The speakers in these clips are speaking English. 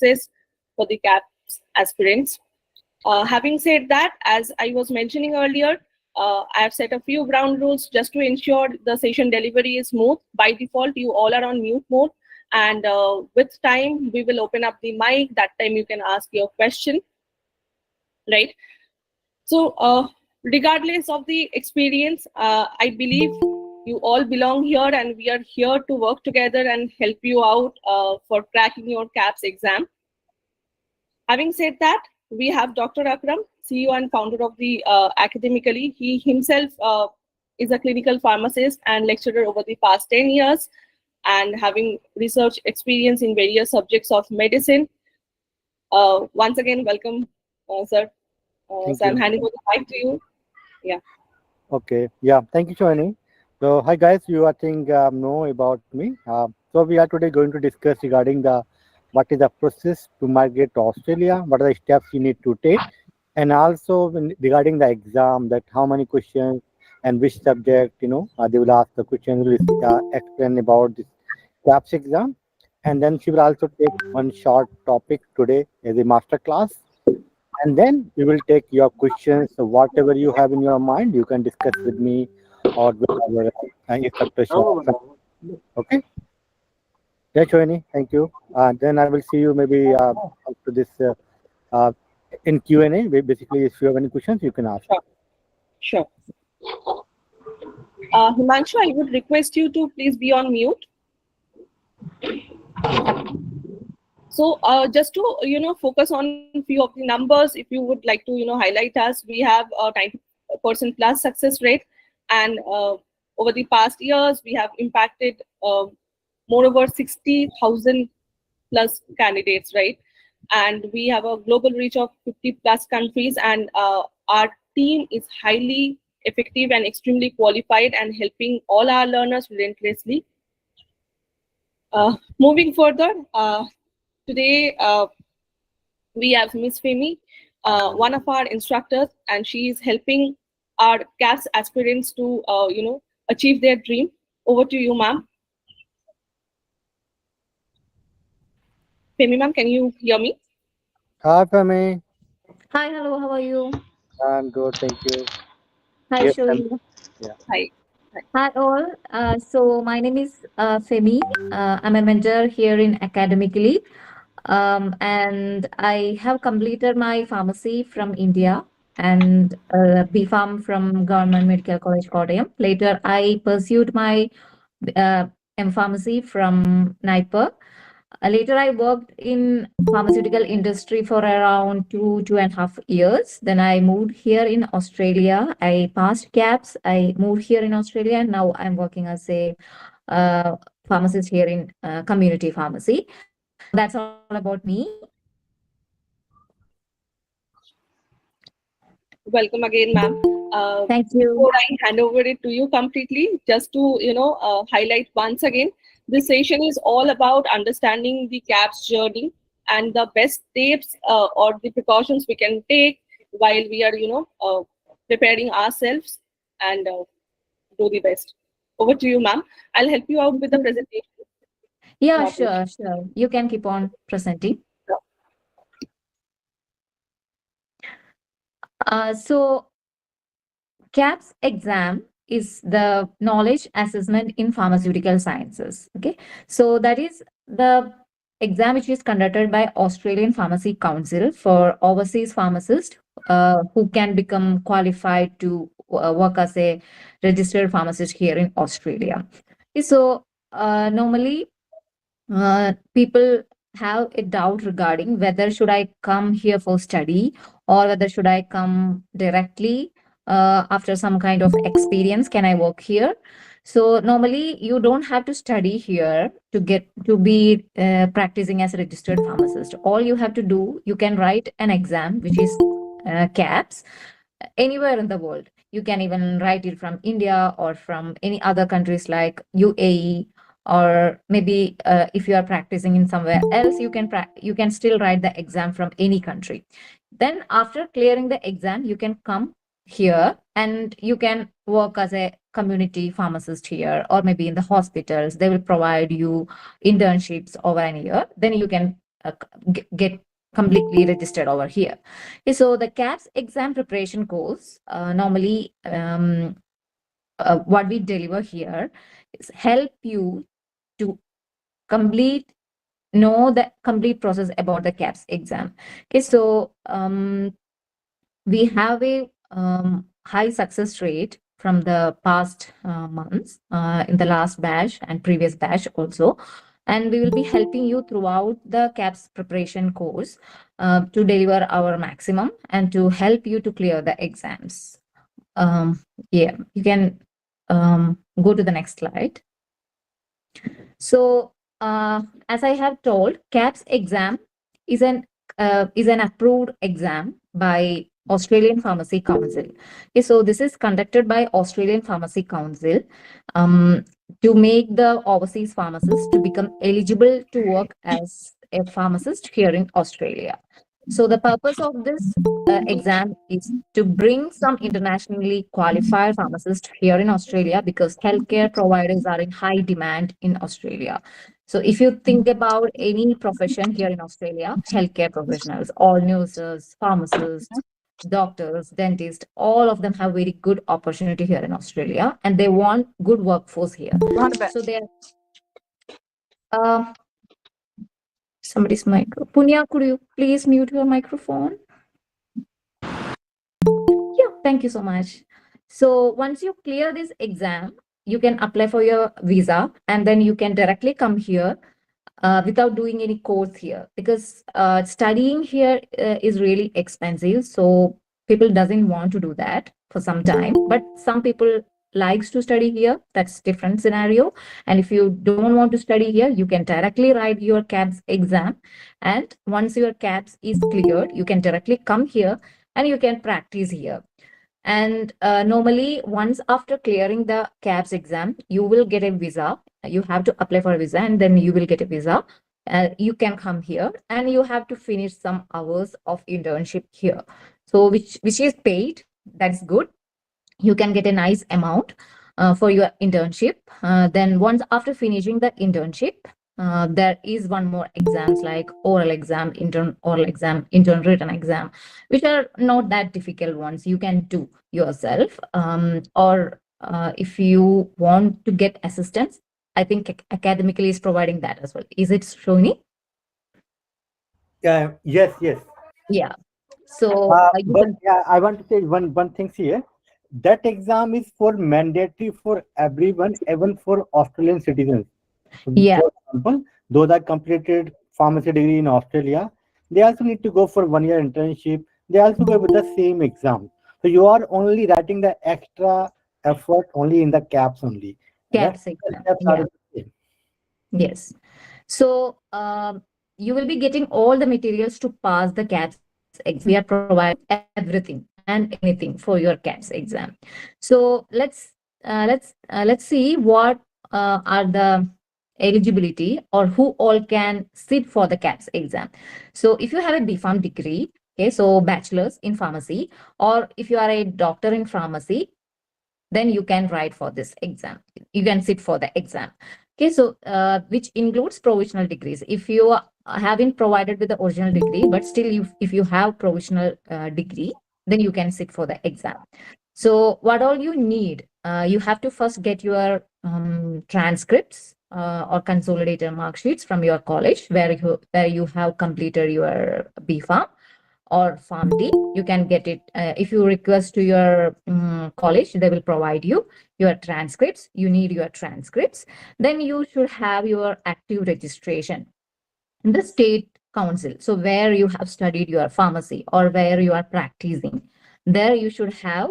success for the KAPS aspirants. Having said that, as I was mentioning earlier, I have set a few ground rules just to ensure the session delivery is smooth. By default, you all are on mute mode, and with time, we will open up the mic. That time you can ask your question, right? So regardless of the experience, I believe you all belong here, and we are here to work together and help you out for cracking your KAPS exam. Having said that, we have Dr. Akram, CEO and founder of the Academically. He himself is a clinical pharmacist and lecturer over the past 10 years, and having research experience in various subjects of medicine. Once again, welcome, sir. So I'm handing over the mic to you. Yeah. Okay. Yeah. Thank you, Shoani. So, hi guys. You I think know about me. So we are today going to discuss regarding the what is the process to migrate to Australia, what are the steps you need to take, and also regarding the exam, that how many questions and which subject, they will ask the questions, will explain about this KAPS exam, and then she will also take one short topic today as a master class, and then we will take your questions. So whatever you have in your mind, you can discuss with me or with our instructor. Okay. Yeah, Shoini, thank you. Then I will see you maybe after this uh, in Q&A. Basically, if you have any questions, you can ask. Sure. Himanshu, I would request you to please be on mute. So just to focus on few of the numbers, if you would like to highlight us, we have a 90% plus success rate, and over the past years we have impacted moreover 60,000 plus candidates, right? And we have a global reach of 50 plus countries, and our team is highly effective and extremely qualified and helping all our learners relentlessly. Moving further, today we have Miss Femi, one of our instructors, and she is helping our KAPS aspirants to achieve their dream. Over to you, ma'am. Femi, ma'am, can you hear me? Hi, Femi. Hi, hello, how are you? I'm good, thank you. Hi, Yes, Shoaib. yeah. Hi. Hi, all. So my name is Femi. I'm a mentor here in Academically. And I have completed my pharmacy from India and B.Pharm from Government Medical College, Kottayam. Later, I pursued my M.Pharmacy from NIPER. Later, I worked in pharmaceutical industry for around 2.5 years. Then I moved here in Australia. I passed KAPS. I moved here in Australia, and now I'm working as a pharmacist here in community pharmacy. That's all about me. Welcome again, ma'am. Thank you. Before I hand over it to you completely, just to highlight once again, this session is all about understanding the KAPS journey and the best tips or the precautions we can take while we are preparing ourselves and do the best. Over to you, ma'am. I'll help you out with the presentation. Yeah, sure. You can keep on presenting. So KAPS exam is the knowledge assessment in pharmaceutical sciences. Okay, so that is the exam which is conducted by Australian Pharmacy Council for overseas pharmacists who can become qualified to work as a registered pharmacist here in Australia. So normally people have a doubt regarding whether should I come here for study or whether should I come directly after some kind of experience. Can I work here? So normally you don't have to study here to be practicing as a registered pharmacist. All you have to do, you can write an exam which is KAPS anywhere in the world. You can even write it from India or from any other countries like UAE, or maybe if you are practicing in somewhere else, you can still write the exam from any country. Then after clearing the exam, you can come here and you can work as a community pharmacist here, or maybe in the hospitals. They will provide you internships over a year. Then you can get completely registered over here. Okay, so the CAPS exam preparation course, normally what we deliver here is help you to complete know the complete process about the CAPS exam. Okay, so we have a high success rate from the past months in the last batch and previous batch also. And we will be helping you throughout the CAPS preparation course to deliver our maximum and to help you to clear the exams. Yeah, you can go to the next slide. So, as I have told, CAPS exam is an approved exam by Australian Pharmacy Council. Okay, so this is conducted by Australian Pharmacy Council um, to make the overseas pharmacists to become eligible to work as a pharmacist here in Australia. So the purpose of this exam is to bring some internationally qualified pharmacists here in Australia because healthcare providers are in high demand in Australia. So if you think about any profession here in Australia, healthcare professionals, all nurses, pharmacists, doctors, dentists, all of them have very good opportunity here in Australia and they want good workforce here. So they are somebody's mic. Punya, could you please mute your microphone? Yeah, thank you so much. So once you clear this exam, you can apply for your visa and then you can directly come here without doing any course here because studying here is really expensive. So people doesn't want to do that for some time, but some people likes to study here. That's different scenario. And if you don't want to study here, you can directly write your CAPS exam. And once your CAPS is cleared, you can directly come here and you can practice here. And normally, once after clearing the CAPS exam, you will get a visa. You have to apply for a visa and then you will get a visa. You can come here and you have to finish some hours of internship here. So which is paid. That's good. You can get a nice amount for your internship. Then once after finishing the internship, there is one more exams like oral exam, oral exam, intern written exam, which are not that difficult ones. You can do yourself. Or if you want to get assistance, I think Academically is providing that as well. Is it Shoni? Yes, yes. Yeah. So you But can. yeah, I want to say one thing here. That exam is for mandatory for everyone, even for Australian citizens. So Yeah. for example, those that completed pharmacy degree in Australia, they also need to go for 1 year internship. They also go with the same exam. So you are only writing the extra effort only in the caps only. Rest CAPS of the exam. steps are Yeah. the same. Yes. So you will be getting all the materials to pass the CAPS exam. We are providing everything and anything for your CAPS exam. So let's see what are the eligibility or who all can sit for the CAPS exam. So if you have a BPharm degree, okay, so bachelor's in pharmacy, or if you are a doctor in pharmacy, then you can write for this exam. You can sit for the exam. Okay, so which includes provisional degrees. If you haven't provided with the original degree, but still if you have provisional degree, then you can sit for the exam. So what all you need, you have to first get your transcripts or consolidated mark sheets from your college where you have completed your BPharm or PharmD. You can get it if you request to your college, they will provide you your transcripts. You need your transcripts. Then you should have your active registration in the state council. So where you have studied your pharmacy or where you are practicing, there you should have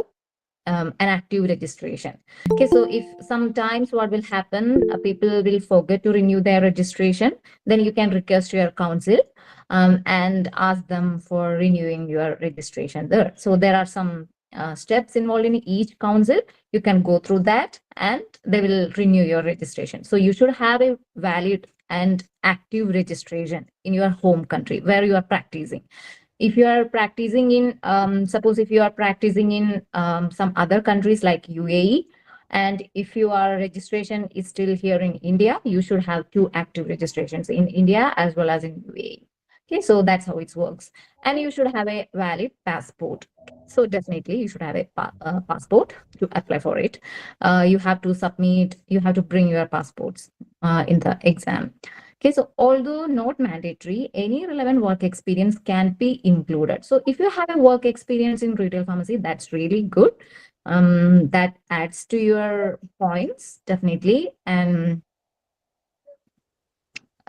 an active registration. Okay, so if sometimes what will happen, people will forget to renew their registration, then you can request your council and ask them for renewing your registration there. So there are some steps involved in each council. You can go through that and they will renew your registration. So you should have a valid and active registration in your home country where you are practicing. If you are practicing in suppose if you are practicing in some other countries like UAE, and if your registration is still here in India, you should have two active registrations in India as well as in UAE. Okay, so that's how it works. And you should have a valid passport. So definitely you should have a passport to apply for it. You have to submit, you have to bring your passports in the exam. Okay, so although not mandatory, any relevant work experience can be included. So if you have a work experience in retail pharmacy, that's really good. That adds to your points, definitely. And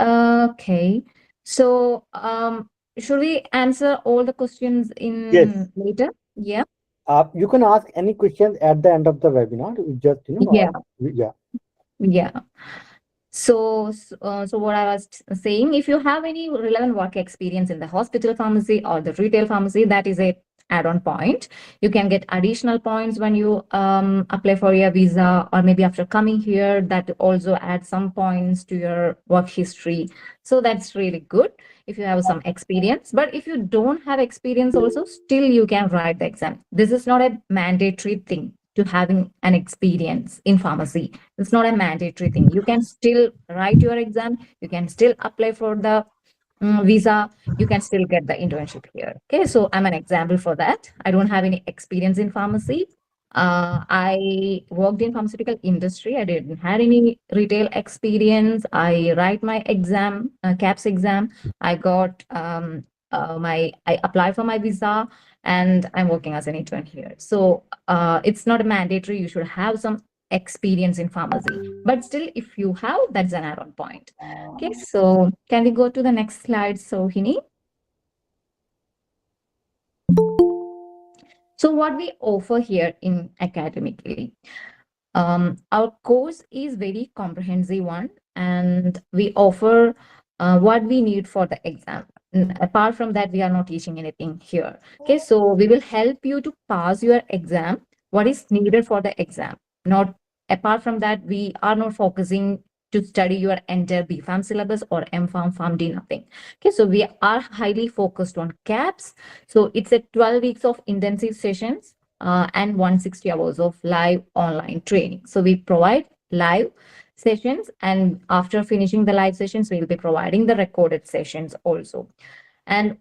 okay. So, should we answer all the questions Yes. in later? Yeah. You can ask any questions at the end of the webinar. You just, Yeah. yeah. Yeah. So what I was saying, if you have any relevant work experience in the hospital pharmacy or the retail pharmacy, that is a add-on point. You can get additional points when you apply for your visa, or maybe after coming here, that also adds some points to your work history. So that's really good if you have some experience. But if you don't have experience also, still you can write the exam. This is not a mandatory thing to having an experience in pharmacy. It's not a mandatory thing. You can still write your exam. You can still apply for the visa. You can still get the internship here. Okay, so I'm an example for that. I don't have any experience in pharmacy. I worked in pharmaceutical industry. I didn't have any retail experience. I write my exam, KAPS exam. I got I applied for my visa, and I'm working as an intern here. So it's not mandatory. You should have some experience in pharmacy, but still, if you have, that's an add-on point. Okay, so can we go to the next slide, Sohini? So what we offer here in Academically, our course is very comprehensive one, and we offer what we need for the exam. Apart from that, we are not teaching anything here. Okay, so we will help you to pass your exam. What is needed for the exam? Not apart from that, we are not focusing to study your entire BPharm syllabus or MPharm, PharmD, nothing. Okay, so we are highly focused on KAPS. So it's a 12 weeks of intensive sessions and 160 hours of live online training. So we provide live sessions, and after finishing the live sessions, we'll be providing the recorded sessions also. And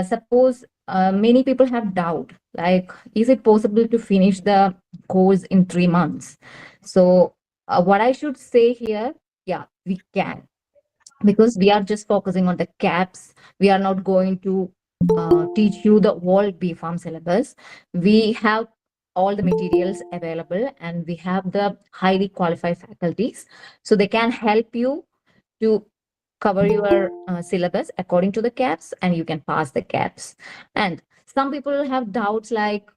suppose many people have doubt, like, is it possible to finish the course in 3 months? So what I should say here, yeah, we can, because we are just focusing on the KAPS. We are not going to teach you the whole BPharm syllabus. We have all the materials available, and we have the highly qualified faculties, so they can help you to cover your syllabus according to the KAPS, and you can pass the KAPS. And some people have doubts like,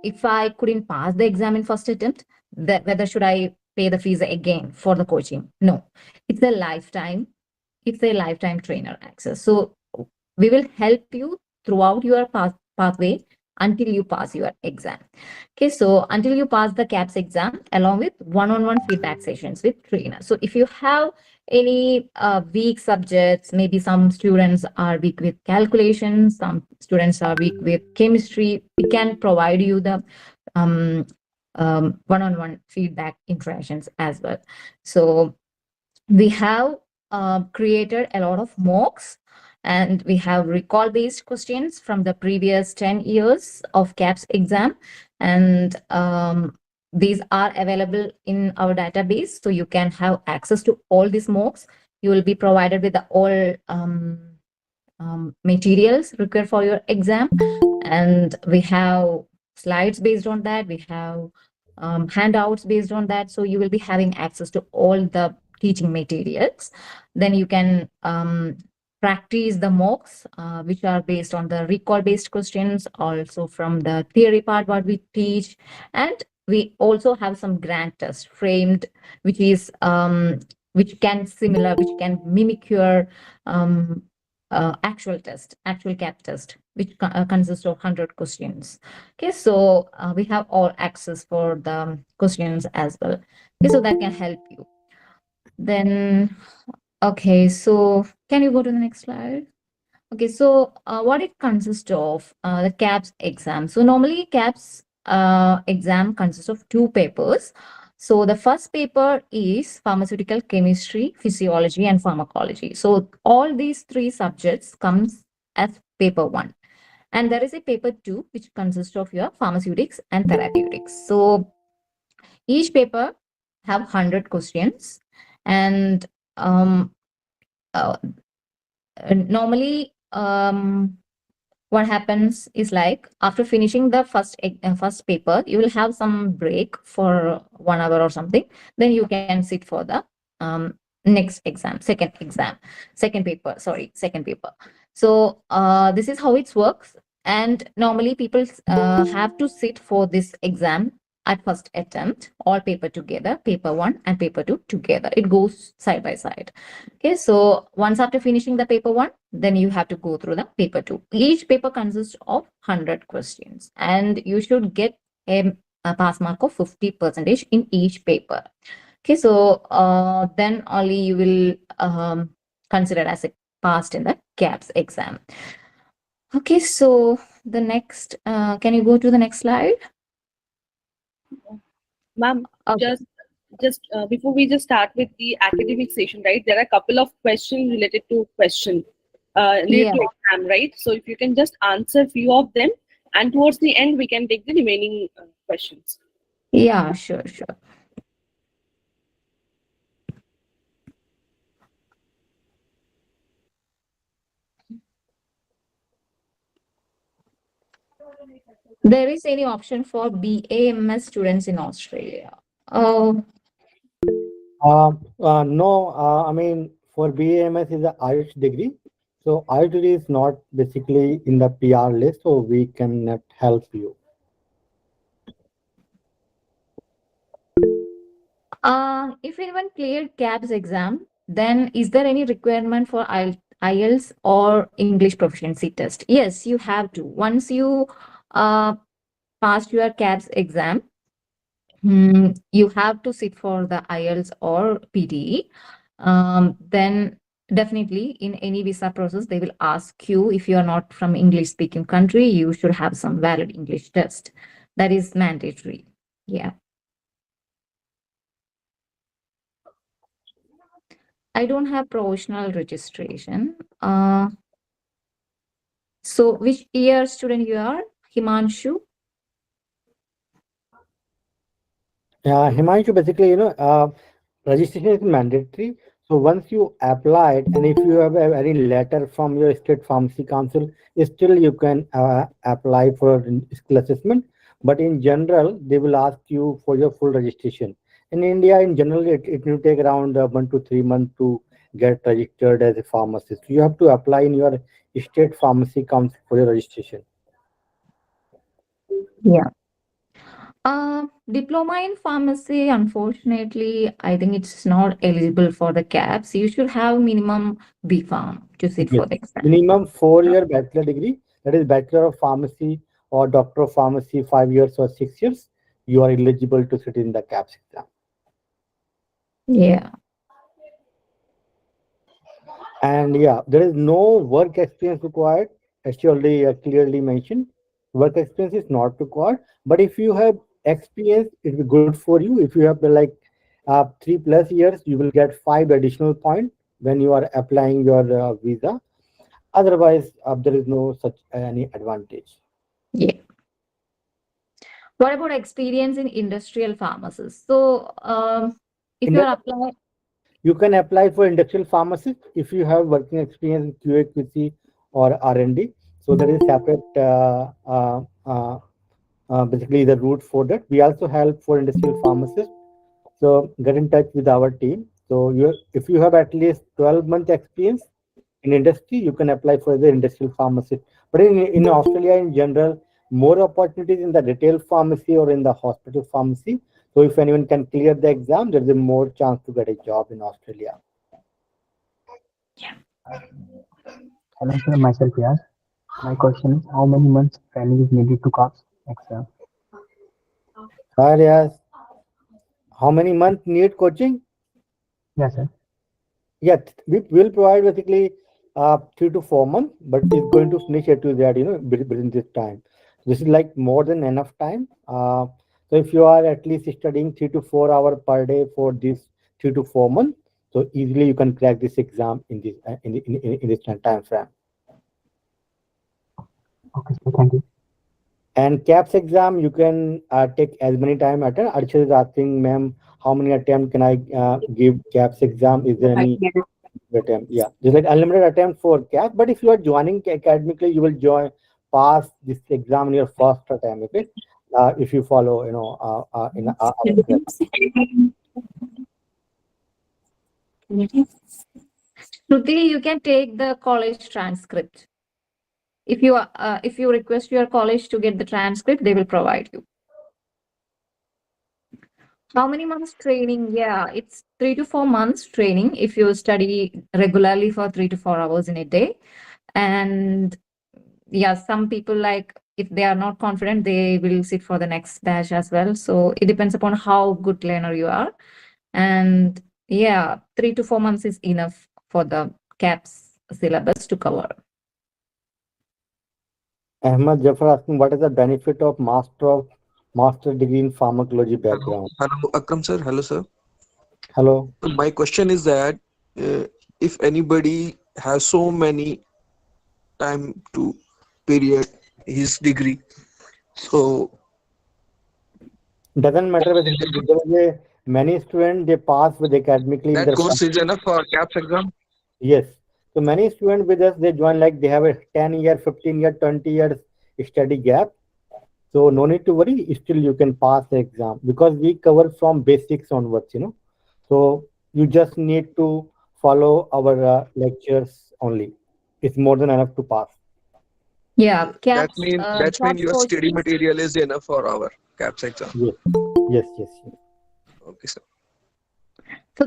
if I couldn't pass the exam in first attempt, whether should I pay the fees again for the coaching? No, it's a lifetime. It's a lifetime trainer access. So we will help you throughout your pathway until you pass your exam. Okay, so until you pass the KAPS exam, along with one-on-one feedback sessions with trainer. So if you have any weak subjects, maybe some students are weak with calculations, some students are weak with chemistry, we can provide you the one-on-one feedback interactions as well. So we have created a lot of mocks, and we have recall based questions from the previous 10 years of KAPS exam, and these are available in our database, so you can have access to all these mocks. You will be provided with the all materials required for your exam, and we have slides based on that. We have handouts based on that, so you will be having access to all the teaching materials. Then you can practice the mocks, which are based on the recall based questions, also from the theory part what we teach. And we also have some grant test framed, which is which can mimic your actual KAP test, which consists of 100 questions. Okay, so we have all access for the questions as well. Okay, so that can help you. Then, okay, so can you go to the next slide? Okay, so what it consists of, the KAPS exam. So normally KAPS exam consists of 2 papers. So the first paper is pharmaceutical chemistry, physiology, and pharmacology. So all these three subjects comes as paper one. And there is a paper two, which consists of your pharmaceutics and therapeutics. So each paper have 100 questions, and um, uh, normally what happens is like after finishing the first paper, you will have some break for 1 hour or something. Then you can sit for the um, next exam, second paper. Sorry, second paper. So this is how it works. And normally people have to sit for this exam at first attempt, all paper together, paper one and paper two together. It goes side by side. Okay, so once after finishing the paper one, then you have to go through the paper two. Each paper consists of 100 questions, and you should get a pass mark of 50% in each paper. Okay, so then only you will consider as a passed in the KAPS exam. Okay, so the next, can you go to the next slide? Ma'am, Okay. just before we just start with the academic session, right? There are a couple of questions related to Yeah, exam, right? So if you can just answer few of them, and towards the end we can take the remaining questions. yeah, sure, sure. There is any option for BAMS students in Australia? Oh, No, I mean, for BAMS is a IELTS degree. So IELTS degree is not basically in the PR list, so we cannot help you. if anyone cleared KAPS exam, then is there any requirement for IELTS or English proficiency test? Yes, you have to. Once you uh, passed your KAPS exam, you have to sit for the IELTS or PTE. Then definitely in any visa process, they will ask you, if you are not from English speaking country, you should have some valid English test. That is mandatory. Yeah. I don't have provisional registration. So which year student you are, Himanshu? Himanshu, basically, registration is mandatory. So once you applied, and if you have any letter from your state pharmacy council, still you can apply for skill assessment. But in general, they will ask you for your full registration. In India, in general, it will take around 1 to 3 months to get registered as a pharmacist. You have to apply in your state pharmacy council for your registration. Yeah. Diploma in pharmacy, unfortunately, I think it's not eligible for the CAPS. You should have minimum B Pharm to sit Yes, for the exam. minimum 4 year bachelor degree, that is Bachelor of Pharmacy or Doctor of Pharmacy, 5 years or 6 years. You are eligible to sit in the CAPS exam. Yeah. And yeah, there is no work experience required, as you already clearly mentioned. Work experience is not required, but if you have experience, it will be good for you. If you have 3+ years, you will get 5 additional points when you are applying your visa. Otherwise, there is no such any advantage. Yeah. What about experience in industrial pharmacists? So, if In you the, are applying, you can apply for industrial pharmacist if you have working experience in QA, QC, or R&D. So there is separate, basically the route for that. We also help for industrial pharmacists. So get in touch with our team. So if you have at least 12-month experience in industry, you can apply for the industrial pharmacy. But in Australia in general, more opportunities in the retail pharmacy or in the hospital pharmacy. So if anyone can clear the exam, there's a more chance to get a job in Australia. Hello sir, myself Yas. My question is how many months training is needed to CAPS exam? Yes. How many months need coaching? Yes sir. Yeah, we will provide basically 3 to 4 months, but it's going to finish at to that, within this time. This is like more than enough time. So if you are at least studying 3 to 4 hours per day for these 3 to 4 months, so easily you can crack this exam in this time frame. Okay, sir. Thank you. And CAPS exam, you can take as many time at it. Archit is asking, ma'am, how many attempt can I give CAPS exam? Is there any attempt? Yeah, there's like unlimited attempt for CAPS. But if you are joining academically, you will pass this exam in your first attempt. Okay, if you follow, in our Shruti, you can take the college transcript. If you request your college to get the transcript, they will provide you. How many months training? Yeah, it's 3 to 4 months training if you study regularly for 3 to 4 hours in a day. And yeah, some people, like, if they are not confident, they will sit for the next batch as well. So it depends upon how good learner you are. And yeah, 3 to 4 months is enough for the CAPS syllabus to cover. Ahmad Jafar asking, what is the benefit of master degree in pharmacology background? Hello, Akram sir. Hello, sir. Hello. My question is that if anybody has so many time to period his degree, so Doesn't matter basically because many students they pass with academically in that their course is enough for CAPS exam. yes. So many students with us they join like they have a 10-year, 15-year, 20 years study gap. So no need to worry. Still you can pass the exam because we cover from basics onwards. So you just need to follow our lectures only. It's more than enough to pass. Yeah, That CAPS, mean CAPS your study coaching. material is enough for our CAPS exam. Yes. Yes. Yes. Yes. Okay, sir. So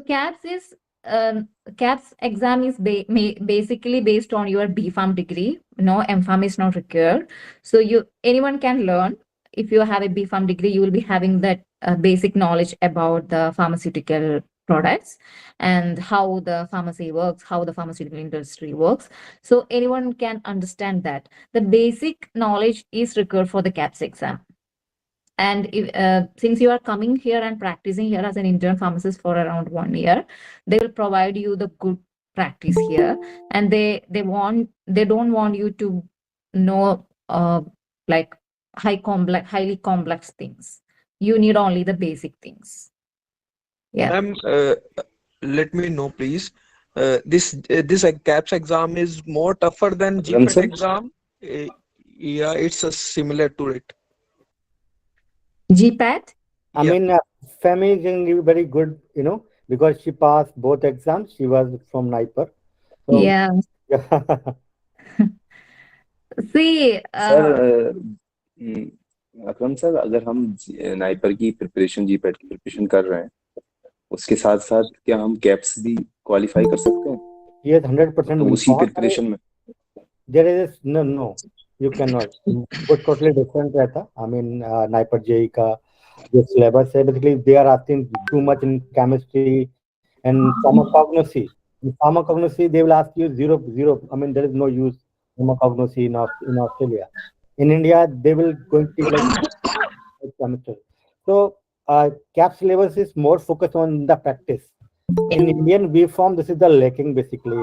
CAPS exam is basically based on your B.Pharm degree. No, M.Pharm is not required. So anyone can learn. If you have a B.Pharm degree, you will be having that basic knowledge about the pharmaceutical products and how the pharmacy works, how the pharmaceutical industry works. So anyone can understand that. The basic knowledge is required for the CAPS exam. And since you are coming here and practicing here as an intern pharmacist for around 1 year, they will provide you the good practice here, and they don't want you to know like highly complex things. You need only the basic things. Yeah. Ma'am, let me know, please. This CAPS exam is more tougher than GPAT exam. Yeah, it's similar to it. GPAT? I mean, Femi is doing very good, because she passed both exams. She was from Naiper. So, Yeah. See, sir Akram sir, अगर हम NIPER की preparation GPAT की preparation कर रहे हैं उसके साथ साथ क्या हम कैप्स भी क्वालिफाई कर सकते हैं? yes, 100% तो will. उसी प्रिपरेशन में There is no, you cannot. वो totally different रहता. I mean, Naiper JE का जो syllabus है, basically they are asking too much in chemistry and pharmacognosy. In pharmacognosy, they will ask you zero. I mean, there is no use pharmacognosy in Australia. In India, they will going to take like semester. So, CAP syllabus is more focused on the practice. In Indian B.Pharm, this is the lacking basically,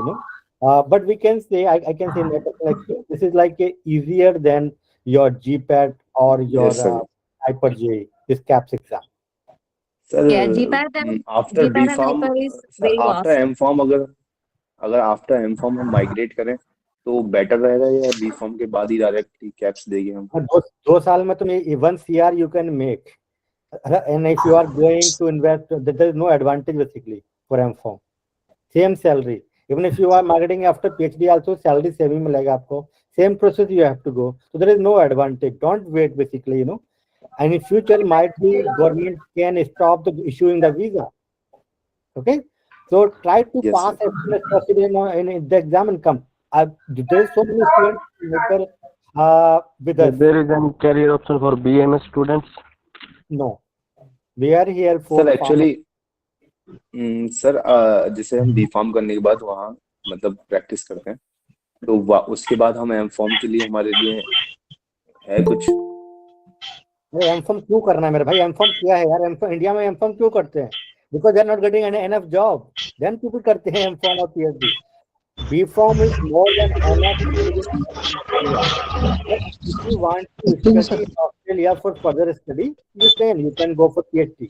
but we can say, I can say like this is like easier than your GPAT or your Yes, sir. Hyper J, this CAPS exam. yeah, sir GPAT after and B pharm, Hyper is sir very after vast. M pharm, अगर after M pharm हम migrate करें तो better रहेगा या B form के बाद ही directly caps देंगे हम? 2 साल में तुम 1 CR you can make, and if you are going to invest, there is no advantage basically for M.Pharm. Same salary. Even if you are marketing after PhD also, salary same ही मिलेगा आपको. Same process you have to go. So there is no advantage. Don't wait basically, And in future might be government can stop the issuing the visa. Okay. So try to Yes, pass sir. as soon as possible in the exam and come. There is so many students with us. There is any career option for BMS students? No. We are here for sir actually sir जैसे हम B farm करने के बाद वहाँ मतलब practice करते हैं तो उसके बाद हम एम फॉर्म के लिए हमारे लिए है कुछ? अरे एमफॉर्म क्यों करना है मेरे भाई? एमफॉर्म क्या है यार? एमफॉर्म इंडिया में एमफॉर्म क्यों करते हैं? Because they are not getting enough job, then people करते हैं एमफॉर्म और PhD. B pharm is more than enough. But if you want to study in Australia for further study, you can go for PhD.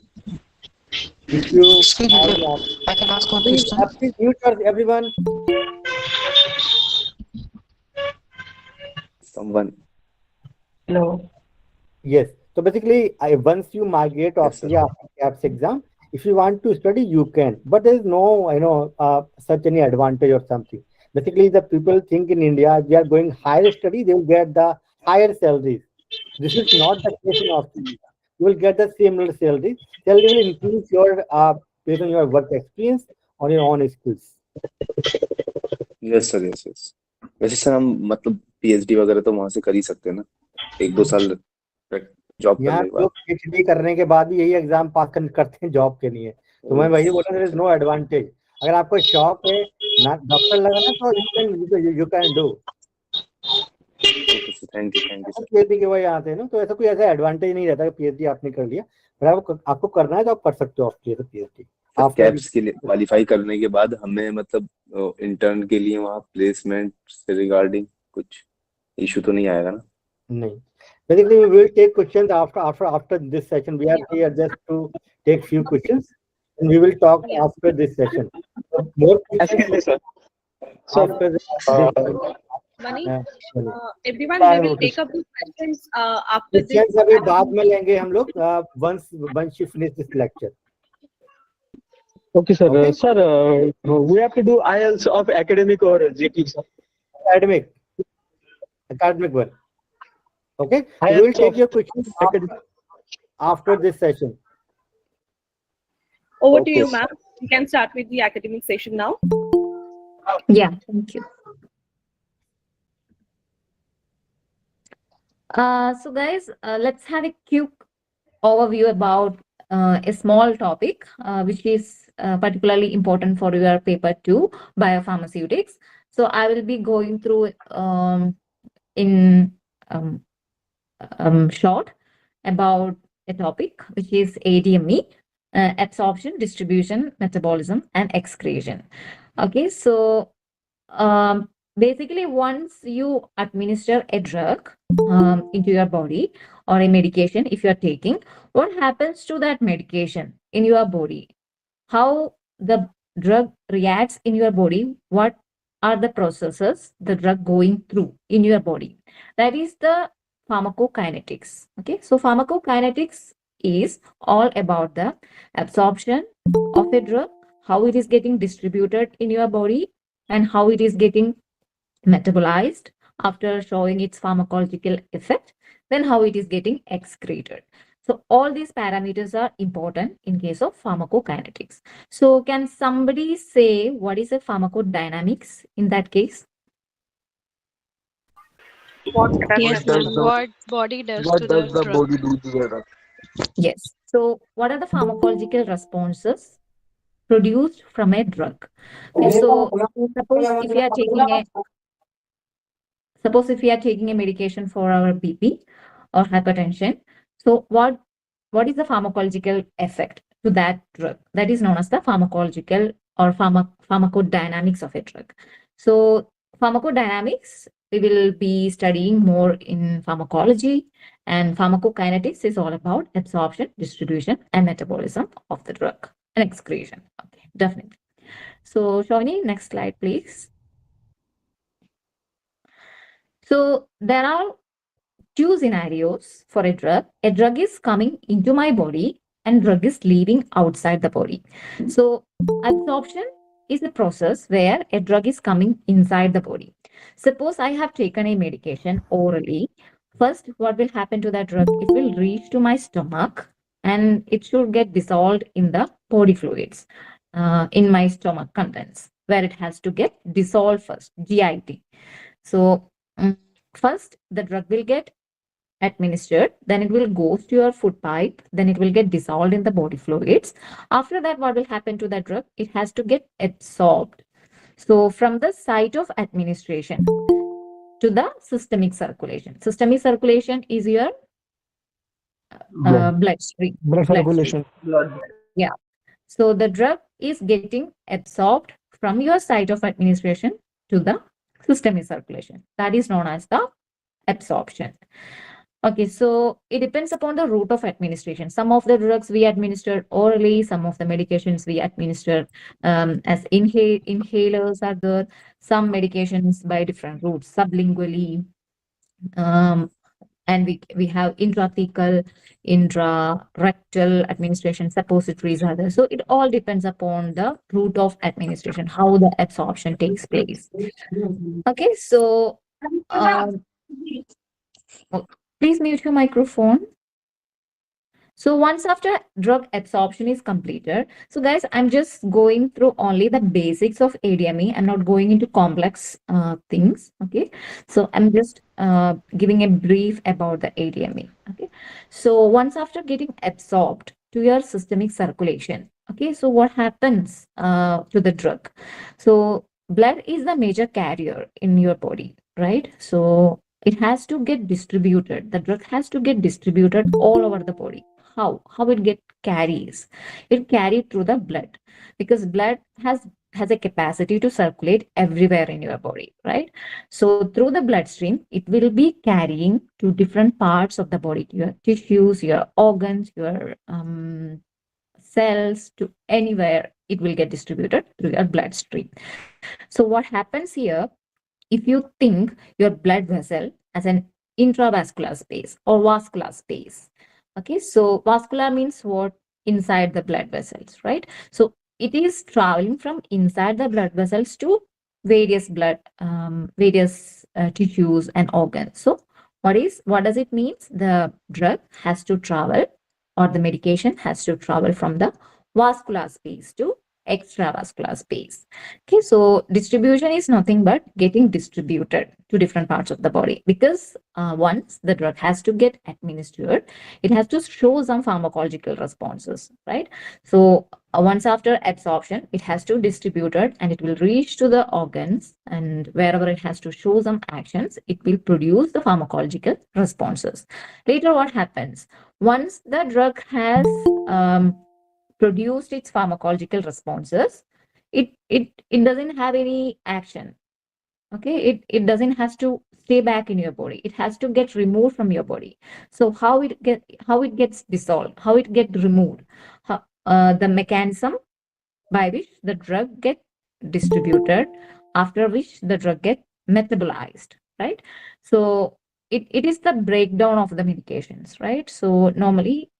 If you Excuse me, have sir. the option. I can ask one Please, question. please mute everyone. Someone. Hello. Yes. So basically, once you migrate to Yes, sir. Australia after CAPS exam, if you want to study, you can. But there is no, such any advantage or something. Basically, the people think in India, if they are going higher study, they will get the higher salaries. This is not the case in Australia. You will get the similar salary. Salary will increase your based on your work experience or your own skills. Yes sir, yes yes. वैसे sir हम मतलब PhD वगैरह तो वहां से कर ही सकते हैं ना, 1-2 साल जॉब यहाँ करने के लोग बाद. पीएचडी करने के बाद भी यही एग्जाम पास करते हैं जॉब के लिए. तो मैं वही बोला, देयर इज नो एडवांटेज. अगर आपको शौक है ना डॉक्टर लगना, तो you can do. Okay sir, thank you sir. PhD के वही आते हैं ना, तो ऐसा कोई ऐसा एडवांटेज नहीं रहता कि पीएचडी आपने कर लिया. अगर आपको करना है तो आप कर सकते हो ऑस्ट्रेलिया से पीएचडी. कैप्स के लिए क्वालिफाई करने के बाद हमें मतलब इंटर्न के लिए वहाँ प्लेसमेंट से रिगार्डिंग कुछ इशू तो नहीं आएगा ना? नहीं. Basically, we will take questions after this session. We are here just to take few questions, and we will talk after this session. So more questions after this. Mani, चलिए. everyone, we will take up these questions after this. Questions अभी बाद में लेंगे हम लोग. Once you finish this lecture. Okay, sir. Okay. Sir, we have to do IELTS of academic or GT, sir. Academic one. Okay. So we will IELTS take of your questions after this session. Over to you, Okay. ma'am. We can start with the academic session now. Yeah, thank you. So guys, let's have a quick overview about a small topic, which is particularly important for your paper 2, biopharmaceutics. So I will be going through in short about a topic, which is ADME, absorption, distribution, metabolism, and excretion. Okay, so basically, once you administer a drug into your body or a medication, if you are taking, what happens to that medication in your body? How the drug reacts in your body? What are the processes the drug going through in your body? That is the pharmacokinetics. Okay, so pharmacokinetics is all about the absorption of a drug, how it is getting distributed in your body, and how it is getting metabolized after showing its pharmacological effect, then how it is getting excreted. So all these parameters are important in case of pharmacokinetics. So can somebody say what is a pharmacodynamics in that case? Yes, ma'am. What body does What to does the the drug? body do to the drug? Yes. So what are the pharmacological responses produced from a drug? Okay, so suppose if you are taking a medication for our BP or hypertension, so what is the pharmacological effect to that drug? That is known as the pharmacological or pharmacodynamics of a drug. So pharmacodynamics, we will be studying more in pharmacology, and pharmacokinetics is all about absorption, distribution, and metabolism of the drug and excretion. Okay, definitely. So Shawnee, next slide, please. So there are two scenarios for a drug. A drug is coming into my body and drug is leaving outside the body. So absorption is a process where a drug is coming inside the body. Suppose I have taken a medication orally. First, what will happen to that drug? It will reach to my stomach and it should get dissolved in the body fluids, in my stomach contents, where it has to get dissolved first, GIT. So first, the drug will get administered, then it will go to your food pipe, then it will get dissolved in the body fluids. After that, what will happen to that drug? It has to get absorbed. So from the site of administration to the systemic circulation. Systemic circulation is your bloodstream. Blood circulation. Yeah. So the drug is getting absorbed from your site of administration to the systemic circulation. That is known as the absorption. Okay, so it depends upon the route of administration. Some of the drugs we administer orally, some of the medications we administer as inhalers are there. Some medications by different routes, sublingually, and we have intrathecal, intrarectal administration, suppositories are there. So it all depends upon the route of administration, how the absorption takes place. Okay, so please mute your microphone. So once after drug absorption is completed, so guys, I'm just going through only the basics of ADME. I'm not going into complex things. Okay, so I'm just giving a brief about the ADME. Okay, so once after getting absorbed to your systemic circulation, okay, so what happens to the drug? So blood is the major carrier in your body, right? So it has to get distributed. The drug has to get distributed all over the body. How it get carries? It carried through the blood, because blood has a capacity to circulate everywhere in your body, right? So through the bloodstream, it will be carrying to different parts of the body, your tissues, your organs, your cells, to anywhere it will get distributed through your bloodstream. So what happens here, if you think your blood vessel as an intravascular space or vascular space, okay, so vascular means what? Inside the blood vessels, right? So it is traveling from inside the blood vessels to various various tissues and organs. So what does it mean? The drug has to travel, or the medication has to travel from the vascular space to extravascular space. Okay, so distribution is nothing but getting distributed to different parts of the body, because once the drug has to get administered, it has to show some pharmacological responses, right? So once after absorption, it has to distribute it, and it will reach to the organs, and wherever it has to show some actions, it will produce the pharmacological responses. Later, what happens? Once the drug has produced its pharmacological responses, it doesn't have any action. Okay, it doesn't has to stay back in your body. It has to get removed from your body. So how it gets dissolved, how it get removed, the mechanism by which the drug get distributed, after which the drug get metabolized, right? So it is the breakdown of the medications, right? So normally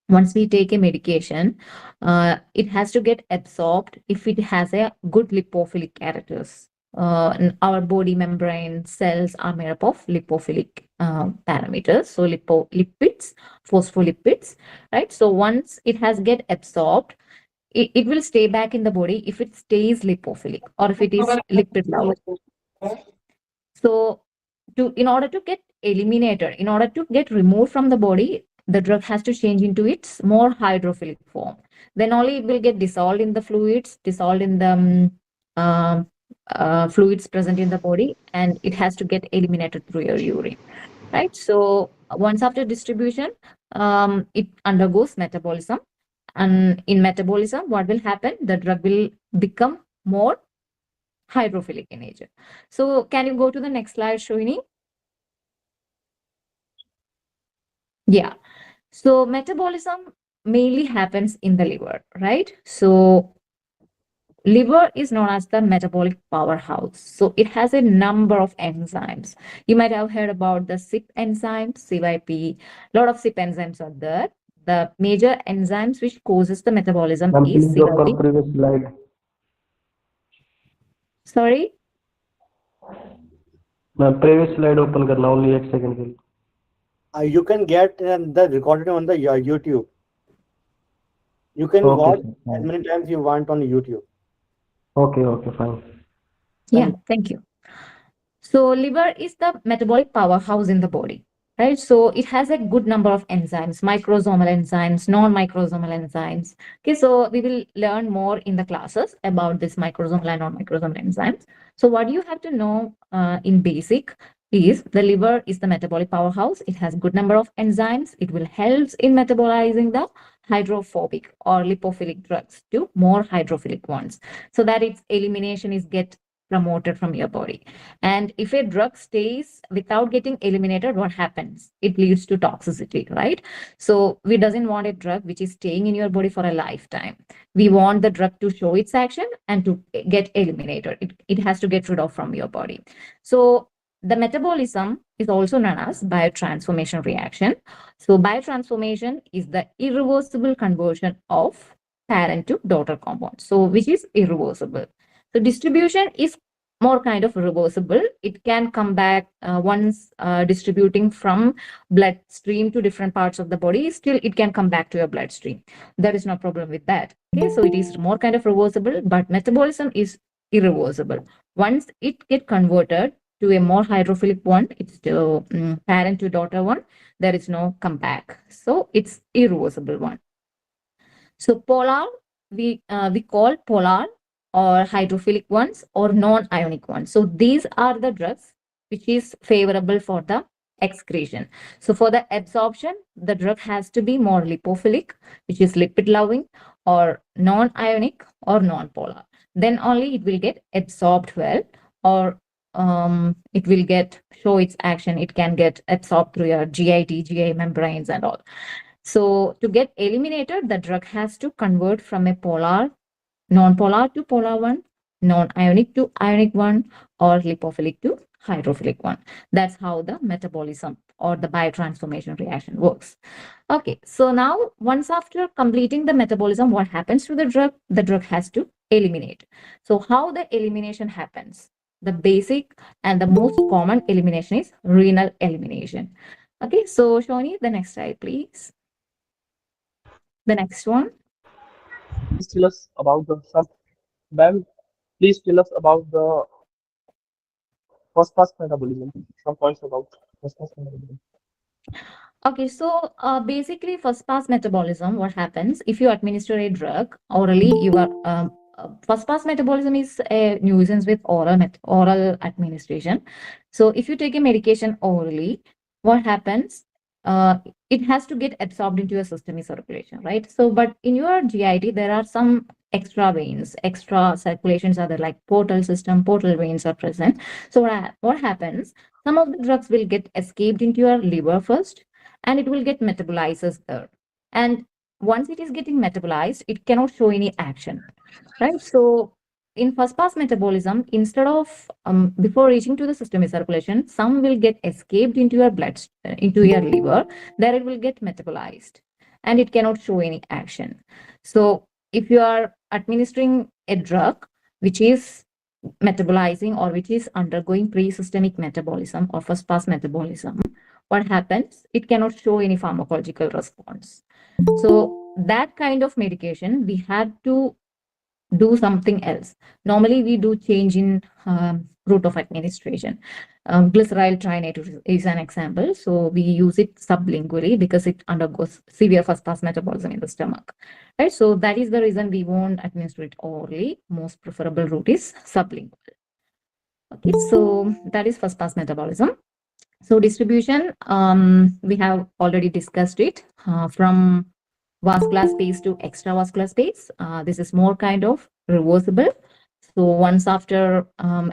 once we take a medication, it has to get absorbed if it has a good lipophilic characters. Our body membrane cells are made up of lipophilic parameters, so lipids, phospholipids, right? So once it has get absorbed, it will stay back in the body if it stays lipophilic, or if it is lipid loved. So in order to get eliminated, in order to get removed from the body, the drug has to change into its more hydrophilic form. Then only it will get dissolved in the fluids, dissolved in the fluids present in the body, and it has to get eliminated through your urine, right? So once after distribution, it undergoes metabolism, and in metabolism, what will happen? The drug will become more hydrophilic in nature. So can you go to the next slide, Shohini? Yeah. So metabolism mainly happens in the liver, right? So liver is known as the metabolic powerhouse. So it has a number of enzymes. You might have heard about the CYP enzymes, CYP. A lot of CYP enzymes are there. The major enzymes which causes the metabolism is CYP. Previous slide. Sorry? Previous slide open करना only 1 second के लिए. You can get the recording on the YouTube. You can Okay, watch sir. as many times you want on YouTube. Okay, fine. Yeah, thank you. So liver is the metabolic powerhouse in the body, right? So it has a good number of enzymes, microsomal enzymes, non-microsomal enzymes. Okay, so we will learn more in the classes about this microsomal and non-microsomal enzymes. So what you have to know in basic, is the liver is the metabolic powerhouse. It has good number of enzymes. It will help in metabolizing the hydrophobic or lipophilic drugs to more hydrophilic ones, so that its elimination is get promoted from your body. And if a drug stays without getting eliminated, what happens? It leads to toxicity, right? So we doesn't want a drug which is staying in your body for a lifetime. We want the drug to show its action and to get eliminated. It has to get rid of from your body. So the metabolism is also known as biotransformation reaction. So biotransformation is the irreversible conversion of parent to daughter compound, so which is irreversible. So distribution is more kind of reversible. It can come back once distributing from bloodstream to different parts of the body. Still, it can come back to your bloodstream. There is no problem with that. Okay, so it is more kind of reversible, but metabolism is irreversible. Once it get converted to a more hydrophilic one, it's the parent to daughter one, there is no comeback. So it's irreversible one. So polar, we call polar or hydrophilic ones or non-ionic ones. So these are the drugs which is favorable for the excretion. So for the absorption, the drug has to be more lipophilic, which is lipid loving, or non-ionic or non-polar. Then only it will get absorbed well, or it will get show its action. It can get absorbed through your GI membranes and all. So to get eliminated, the drug has to convert from a polar, non-polar to polar one, non-ionic to ionic one, or lipophilic to hydrophilic one. That's how the metabolism or the biotransformation reaction works. Okay, so now once after completing the metabolism, what happens to the drug? The drug has to eliminate. So how the elimination happens? The basic and the most common elimination is renal elimination. Okay, so Shoni, the next slide, please. The next one. Please tell us about the ma'am. Please tell us about the first pass metabolism. Some points about first pass metabolism. Okay, so basically, first pass metabolism, what happens if you administer a drug orally? You are first pass metabolism is a nuisance with oral administration. So if you take a medication orally, what happens? It has to get absorbed into your systemic circulation, right? So, but in your GIT, there are some extra veins, extra circulations are there, like portal veins are present. So what happens? Some of the drugs will get escaped into your liver first, and it will get metabolized there. And once it is getting metabolized, it cannot show any action, right? So in first pass metabolism, instead of before reaching to the systemic circulation, some will get escaped into your blood, into your liver. There it will get metabolized, and it cannot show any action. So if you are administering a drug which is metabolizing or which is undergoing pre-systemic metabolism or first pass metabolism, what happens? It cannot show any pharmacological response. So that kind of medication, we had to do something else. Normally, we do change in route of administration. Glyceryl trinate is an example. So we use it sublingually because it undergoes severe first-pass metabolism in the stomach. Right. So that is the reason we won't administer it orally. Most preferable route is sublingual. Okay. So that is first-pass metabolism. So distribution, we have already discussed it from vascular space to extravascular space. This is more kind of reversible. So once after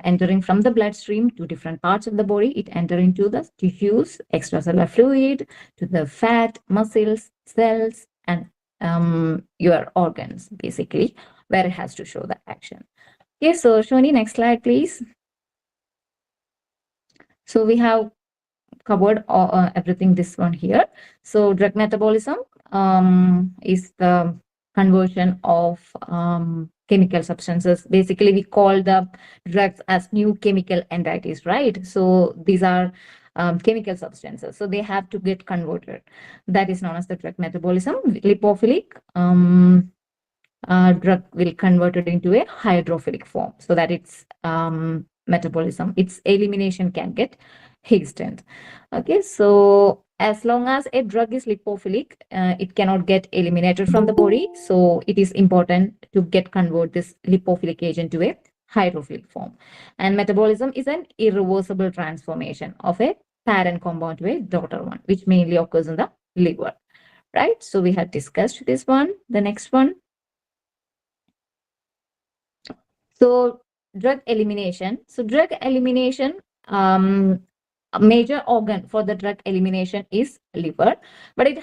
entering from the bloodstream to different parts of the body, it enter into the tissues, extracellular fluid, to the fat, muscles, cells, and your organs, basically, where it has to show the action. Okay, so Shoni, next slide, please. So we have covered everything, this one here. So drug metabolism is the conversion of chemical substances. Basically, we call the drugs as new chemical entities, right? So these are chemical substances. So they have to get converted. That is known as the drug metabolism. Lipophilic drug will convert it into a hydrophilic form, so that its metabolism, its elimination can get hastened. Okay, so as long as a drug is lipophilic, it cannot get eliminated from the body. So it is important to convert this lipophilic agent to a hydrophilic form. And metabolism is an irreversible transformation of a parent compound to a daughter one, which mainly occurs in the liver, right? So we have discussed this one. The next one. So drug elimination. So drug elimination, a major organ for the drug elimination is liver, but it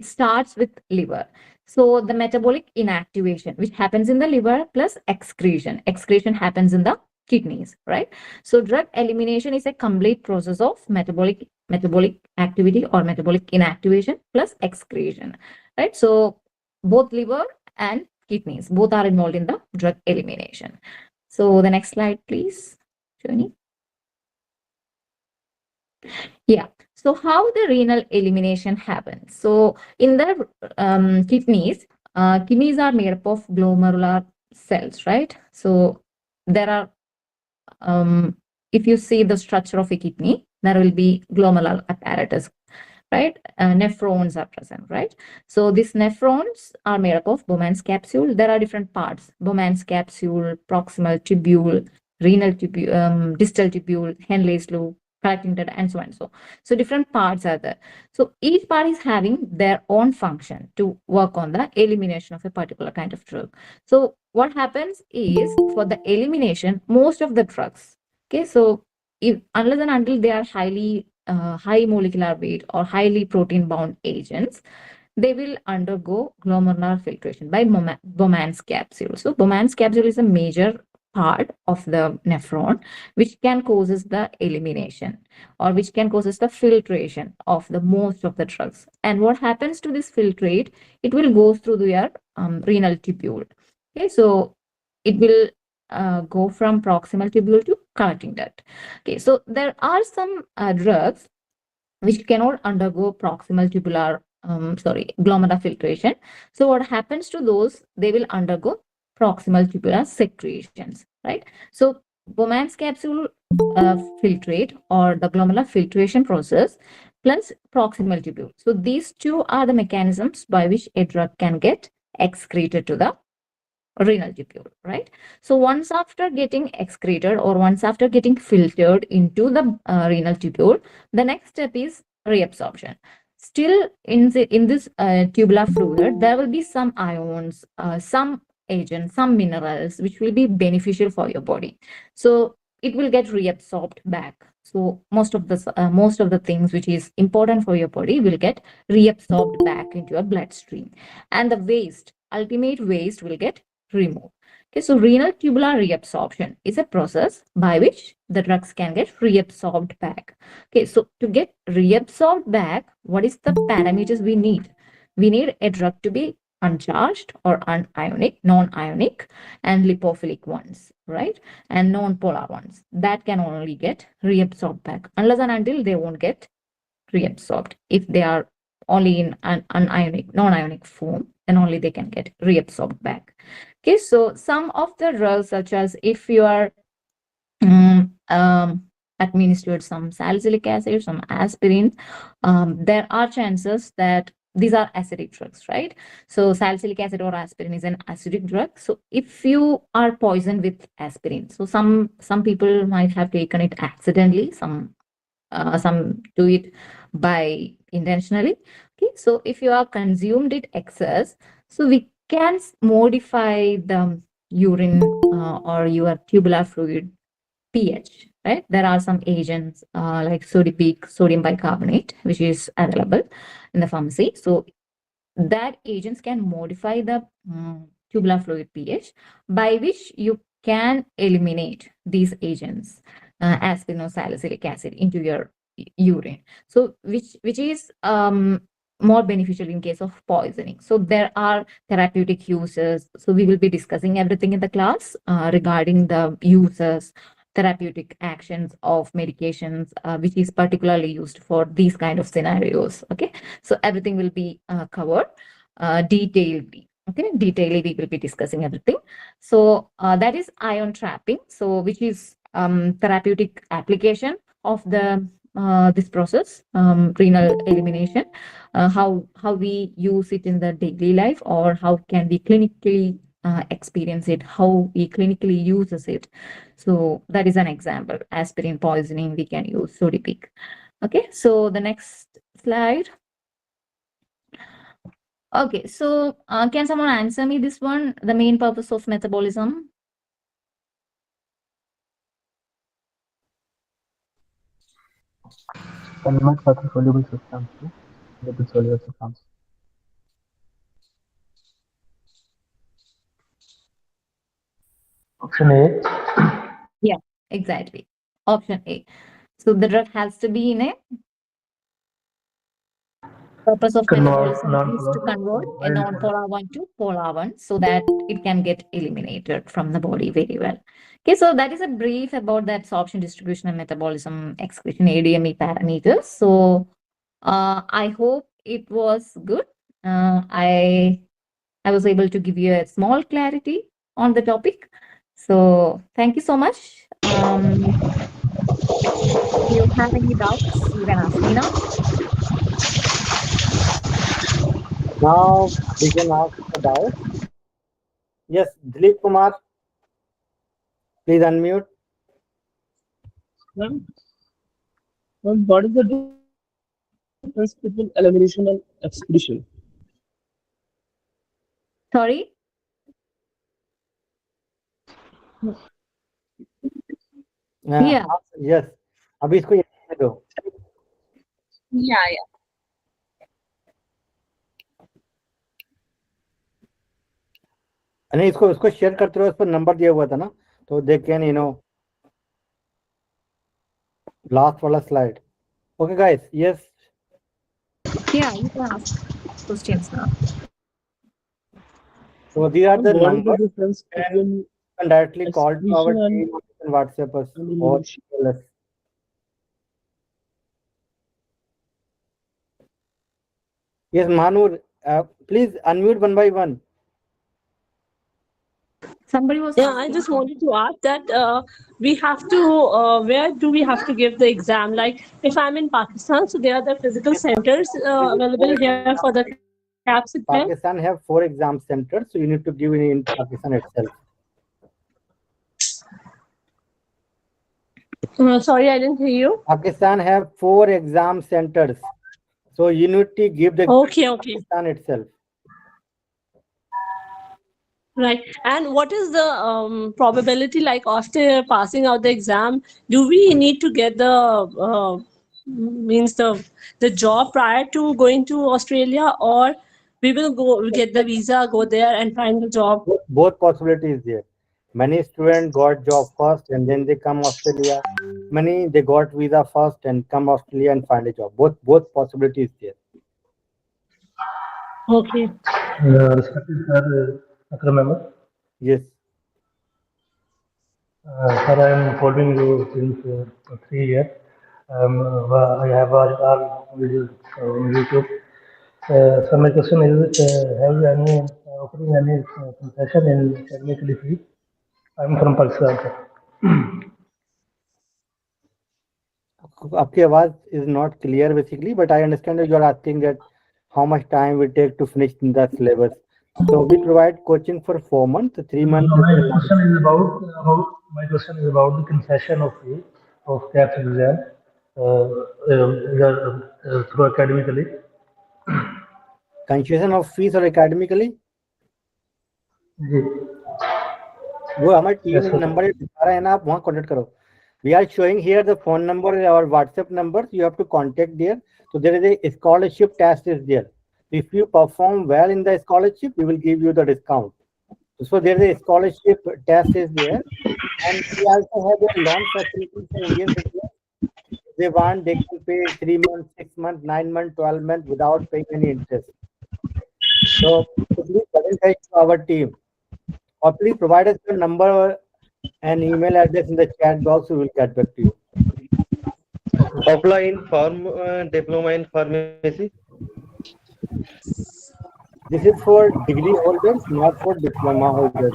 starts with liver. So the metabolic inactivation, which happens in the liver, plus excretion. Excretion happens in the kidneys, right? So drug elimination is a complete process of metabolic activity or metabolic inactivation plus excretion, right? So both liver and kidneys both are involved in the drug elimination. So the next slide, please, Shoni. Yeah. So how the renal elimination happens? So in the kidneys, kidneys are made up of glomerular cells, right? So there are, if you see the structure of a kidney, there will be glomerular apparatus, right? Nephrons are present, right? So these nephrons are made up of Bowman's capsule. There are different parts: Bowman's capsule, proximal tubule, renal tubule, distal tubule, Henle's loop, collecting data, and so on. So different parts are there. So each part is having their own function to work on the elimination of a particular kind of drug. So what happens is, for the elimination, most of the drugs, okay, so if unless and until they are highly high molecular weight or highly protein bound agents, they will undergo glomerular filtration by Bowman's capsule. So Bowman's capsule is a major part of the nephron, which can causes the elimination, or which can causes the filtration of the most of the drugs. And what happens to this filtrate? It will go through your renal tubule. Okay, so it will go from proximal tubule to collecting duct. Okay, so there are some drugs which cannot undergo proximal tubular, glomerular filtration. So what happens to those? They will undergo proximal tubular secretions, right? So Bowman's capsule filtrate, or the glomerular filtration process, plus proximal tubule. So these two are the mechanisms by which a drug can get excreted to the renal tubule, right? So once after getting excreted, or once after getting filtered into the renal tubule, the next step is reabsorption. Still in this tubular fluid, there will be some ions, some agents, some minerals which will be beneficial for your body. So it will get reabsorbed back. So most of the things which is important for your body will get reabsorbed back into your bloodstream, and the ultimate waste will get removed. Okay, so renal tubular reabsorption is a process by which the drugs can get reabsorbed back. Okay, so to get reabsorbed back, what is the parameters we need? We need a drug to be uncharged or anionic, non-ionic, and lipophilic ones, right? And non-polar ones that can only get reabsorbed back. Unless and until they won't get reabsorbed. If they are only in an anionic, non-ionic form, then only they can get reabsorbed back. Okay, so some of the drugs, such as if you are administered some salicylic acid, some aspirin, there are chances that these are acidic drugs, right? So salicylic acid or aspirin is an acidic drug. So if you are poisoned with aspirin, so some people might have taken it accidentally, some do it by intentionally. Okay, so if you are consumed it excess, so we can modify the urine or your tubular fluid pH, right? There are some agents like sodium bicarbonate, which is available in the pharmacy. So that agents can modify the tubular fluid pH, by which you can eliminate these agents, aspirin or salicylic acid, into your urine. So which is more beneficial in case of poisoning. So there are therapeutic uses. So we will be discussing everything in the class regarding the uses, therapeutic actions of medications, which is particularly used for these kind of scenarios. Okay, so everything will be covered detailedly. Okay, detailedly we will be discussing everything. So that is ion trapping. So which is therapeutic application of the this process, renal elimination, how we use it in the daily life, or how can we clinically experience it, how he clinically uses it. So that is an example. Aspirin poisoning, we can use Sodipic. Okay, so the next slide. Okay, so can someone answer me this one? The main purpose of metabolism? Convert water soluble substance to lipid soluble substance. Option A. Yeah, exactly. Option A. So the drug has to be in a purpose of Convert metabolism is to convert a non-polar non-polar one to polar one so that it can get eliminated from the body very well. Okay, so that is a brief about the absorption, distribution, and metabolism excretion ADME parameters. So I hope it was good. I was able to give you a small clarity on the topic. So thank you so much. If you have any doubts, you can ask me now. Now we can ask the doubt. Yes, Dilip Kumar, please unmute. Ma'am, what is the difference between elimination and expedition? Sorry. Yeah. Yes. अभी इसको ये दो. Yeah. नहीं इसको उसको share करते रहो. इस पर नंबर दिया हुआ था ना, तो दे कैन last वाला slide. Okay guys, yes. Yeah, you can ask questions now. So these are the What is the numbers. difference between You can directly call to our excretion team and WhatsApp us and or elimination? email us. Yes, Manur, please unmute one by one. Somebody was Yeah, I just wanted to ask that we have to, where do we have to give the exam? Like if I'm in Pakistan, so there are the physical centers available here for the KAPS exam. Pakistan have 4 exam centers, so you need to give it in Pakistan itself. Sorry, I didn't hear you. Pakistan have 4 exam centers, so you need to give the Okay. Pakistan itself. Right. And what is the probability like after passing out the exam? Do we need to get the job prior to going to Australia, or we will go get the visa, go there and find the job? Both possibilities there. Many students got job first and then they come Australia. Many they got visa first and come Australia and find a job. Both possibilities there. Okay. Respected sir, Akram member. Yes. Sir, I am following you since 3 years. I have watched all videos on YouTube. So my question is, have you any offering any concession in academically fee? I am from Pakistan, sir. आपकी आवाज is not clear basically, but I understand that you are asking that how much time we take to finish the syllabus. So we provide coaching for 4 months, 3 months. My question is about the concession of fee of KAPS exam through academically. Concession of fees or academically? जी. वो हमारी team number दिखा रहा है ना, आप वहाँ contact करो. We are showing here the phone number or WhatsApp numbers. You have to contact there. So there is a scholarship test is there. If you perform well in the scholarship, we will give you the discount. So there is a scholarship test is there, and we also have a loan facility for Indian citizens. If they want, they can pay 3 months, 6 months, 9 months, 12 months without paying any interest. So please contact our team, or please provide us your number and email address in the chat box. We will get back to you. Offline diploma in pharmacy. This is for degree holders, not for diploma holders.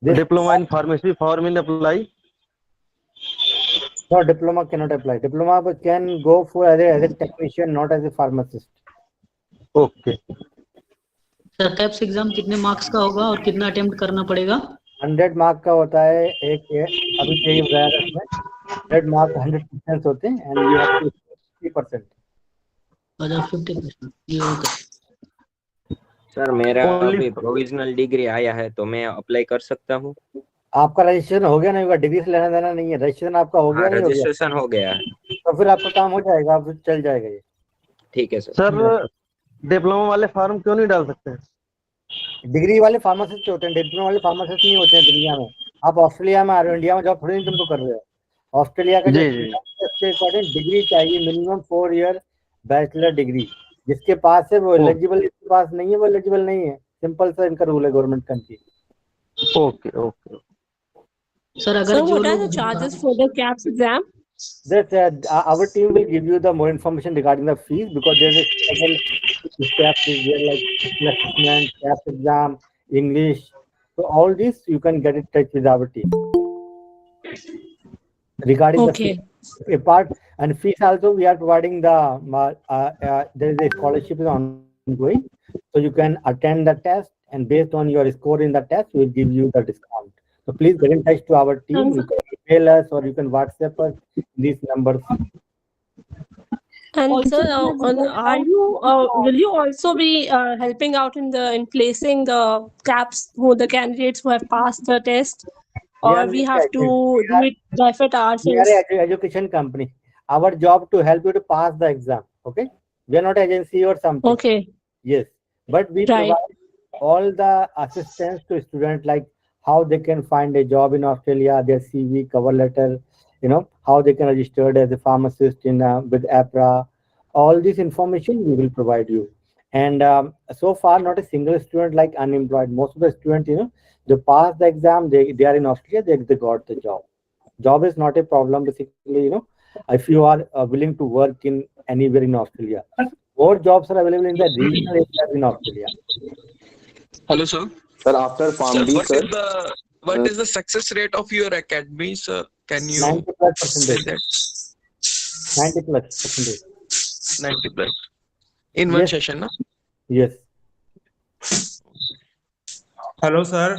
Diploma in pharmacy form in apply. No, diploma cannot apply. Diploma can go for as a technician, not as a pharmacist. Okay. Sir caps exam कितने marks का होगा और कितना attempt करना पड़ेगा? 100 mark का होता है अभी तो यही बताया था इसमें 100 मार्क 100% होते हैं एंड यू हैव टू 50%। अच्छा 50%, ये ओके। सर मेरा Only अभी प्रोविजनल डिग्री आया है तो मैं अप्लाई कर सकता हूँ? आपका रजिस्ट्रेशन हो गया नहीं होगा, डिग्री से लेना देना नहीं है, रजिस्ट्रेशन आपका हो गया हाँ, नहीं हो गया, रजिस्ट्रेशन हो गया है। तो फिर आपका काम हो जाएगा, आप चल जाएगा ये। ठीक है सर। सर डिप्लोमा वाले फॉर्म क्यों नहीं डाल सकते? डिग्री वाले फार्मासिस्ट होते हैं, डिप्लोमा वाले फार्मासिस्ट नहीं होते हैं दुनिया में। आप ऑस्ट्रेलिया में आ रहे हो, इंडिया में जॉब थोड़ी नहीं तुमको कर रहे हो। ऑस्ट्रेलिया का जो जी जी के अकॉर्डिंग डिग्री चाहिए, मिनिमम 4 ईयर बैचलर डिग्री। जिसके पास है वो एलिजिबल, जिसके पास नहीं है वो एलिजिबल नहीं है। सिंपल सा इनका रूल है government country. Okay okay. Sir अगर So जो what are the लोग charges for the CAPS exam? This our team will give you the more information regarding the fees, because there is several steps is there, like assessment, CAPS exam, English. So all this you can get in touch with our team regarding the fees. Apart and fees also, we are providing the there is a scholarship is ongoing, so you can attend the test, and based on your score in the test, we will give you the discount. So please get in touch to our team. You can email us or you can WhatsApp us these numbers. And sir, will you also be helping out in placing the CAPS who the candidates who have passed the test, or we have to do it by effort ourselves? We are an education company. Our job to help you to pass the exam. Okay, we are not agency or something. Okay. Yes, but we provide all the assistance to students, like how they can find a job in Australia, their CV, cover letter, how they can register as a pharmacist in with APRA. All this information we will provide you. And so far, not a single student like unemployed. Most of the students, they pass the exam, they are in Australia, they got the job. Job is not a problem, basically, if you are willing to work in anywhere in Australia. More jobs are available in the regional areas in Australia. Hello, sir. Sir, after Farm B, sir, what is the success rate of your academy, sir? Can you 90+%. say that? 90+%. 90+. In one session, no? Yes. Hello, sir.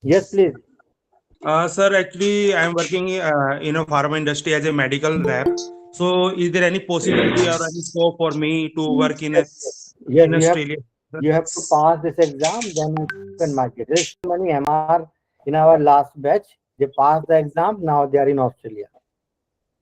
Yes, please. Sir, actually, I am working in a pharma industry as a medical rep. So, is there any possibility or any scope for me to work in Australia? You have to pass this exam, then you can mark it. There's so many MR in our last batch. They passed the exam, now they are in Australia.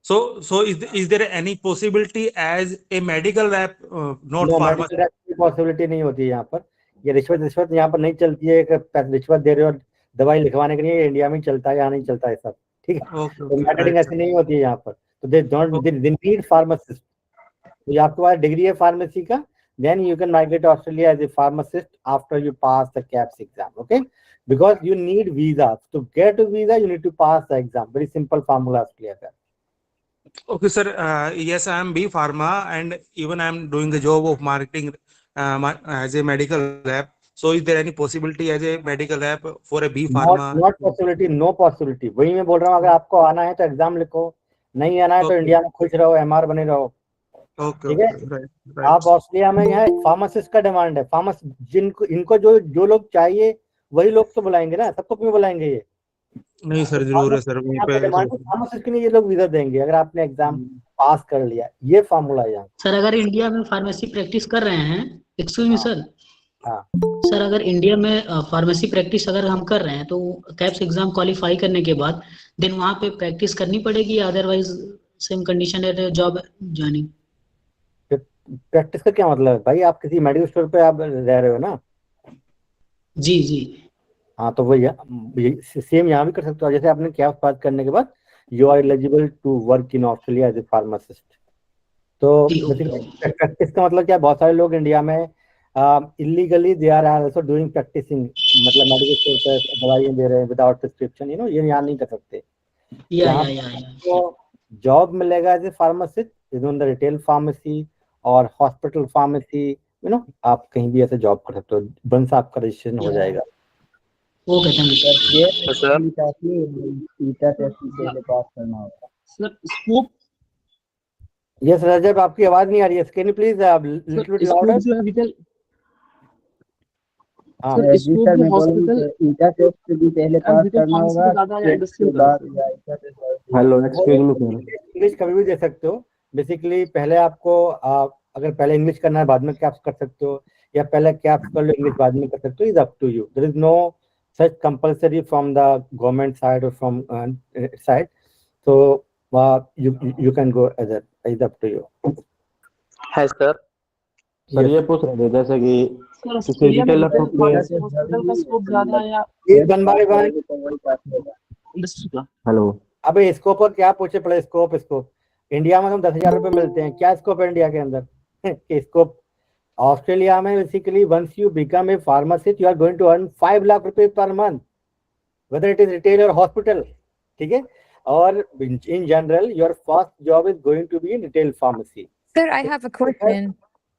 So is there any possibility as a medical rep, not No, pharma? medical rep की possibility नहीं होती है यहाँ पर। ये रिश्वत यहाँ पर नहीं चलती है कि रिश्वत दे रहे हो दवाई लिखवाने के लिए, इंडिया में चलता है, यहाँ नहीं चलता है सब, ठीक है। तो मार्केटिंग ऐसी नहीं होती है यहाँ पर। तो they need pharmacist. तो आपके पास डिग्री है फार्मेसी का, then you can migrate to Australia as a pharmacist after you pass the CAPS exam, okay? Because you need visa. To get a visa, you need to pass the exam. Very simple formula is clear there. Okay, sir. Yes, I am B Pharma, and even I am doing the job of marketing as a medical rep. So, is there any possibility as a medical rep for a B Pharma? Not possibility, no possibility. वही मैं बोल रहा हूँ, अगर आपको आना है तो एग्जाम लिखो, नहीं आना है तो इंडिया में खुश रहो, MR बने रहो, ठीक है। आप ऑस्ट्रेलिया में यहाँ फार्मासिस्ट का डिमांड है, जिनको इनको जो लोग चाहिए वही लोग तो बुलाएंगे ना, सबको क्यों बुलाएंगे ये? नहीं सर, जरूर है सर। फार्मासिस्ट के लिए ये लोग वीजा देंगे अगर आपने एग्जाम पास कर लिया, ये फार्मूला है यहाँ। सर अगर इंडिया में फार्मेसी प्रैक्टिस कर रहे हैं, एक्सक्यूज मी सर, सर अगर इंडिया में फार्मेसी प्रैक्टिस अगर हम कर रहे हैं तो कैप्स एग्जाम क्वालिफाई करने के बाद देन वहाँ पे प्रैक्टिस करनी पड़ेगी, अदरवाइज सेम कंडीशन है जॉब ज्वाइनिंग? प्रैक्टिस का क्या मतलब है भाई? आप किसी मेडिकल स्टोर पे आप रह रहे हो ना? जी जी। हाँ, तो वो सेम यहाँ भी कर सकते हो। जैसे आपने कैप्स पास करने के बाद you are eligible to work in Australia as a pharmacist. तो प्रैक्टिस का मतलब क्या है? बहुत सारे लोग इंडिया में illegally they are also doing practicing, मतलब मेडिकल स्टोर पे दवाइयाँ दे रहे हैं विदाउट प्रिस्क्रिप्शन, ये यहाँ नहीं कर सकते। तो जॉब मिलेगा as a pharmacist in the retail pharmacy और हॉस्पिटल फार्मेसी, आप कहीं भी ऐसे जॉब कर सकते हो, बंस आपका रजिस्ट्रेशन हो जाएगा। Okay, thank you sir. Yes Rajab, आपकी आवाज नहीं आ रही है, can you please little bit louder? हाँ सर स्कोप में हॉस्पिटल ईटा टेस्ट भी पहले एंड पास रिटेल करना फार्मेसी होगा, में ज्यादा या फिर इंडस्ट्रियल उसके बाद या ईटा test. Hello excuse me sir. English कभी भी दे सकते हो। बेसिकली पहले आपको अगर पहले इंग्लिश करना है बाद में कैप्स कर सकते हो, या पहले कैप्स कर लो इंग्लिश बाद में कर सकते हो। Is up to you. There is no such compulsory from the government side or from side. So you can go either. It's up to you. है सर। सर ये पूछ रहे थे जैसे कि सर किसी ऑस्ट्रेलिया में रिटेलर रिटेल को फार्मेसी हॉस्पिटल का स्कोप ज्यादा है या Please one by one. Industry का? हेलो अबे स्कोप और क्या पूछे पड़े? स्कोप स्कोप इंडिया में तो 10,000 रुपए मिलते हैं। क्या स्कोप है इंडिया के अंदर? स्कोप ऑस्ट्रेलिया में basically once you become a pharmacist you are going to earn 5 lakh rupaye per month, whether it is retail or hospital. ठीक है? और in general your first job is going to be in retail pharmacy. Sir, I have a question.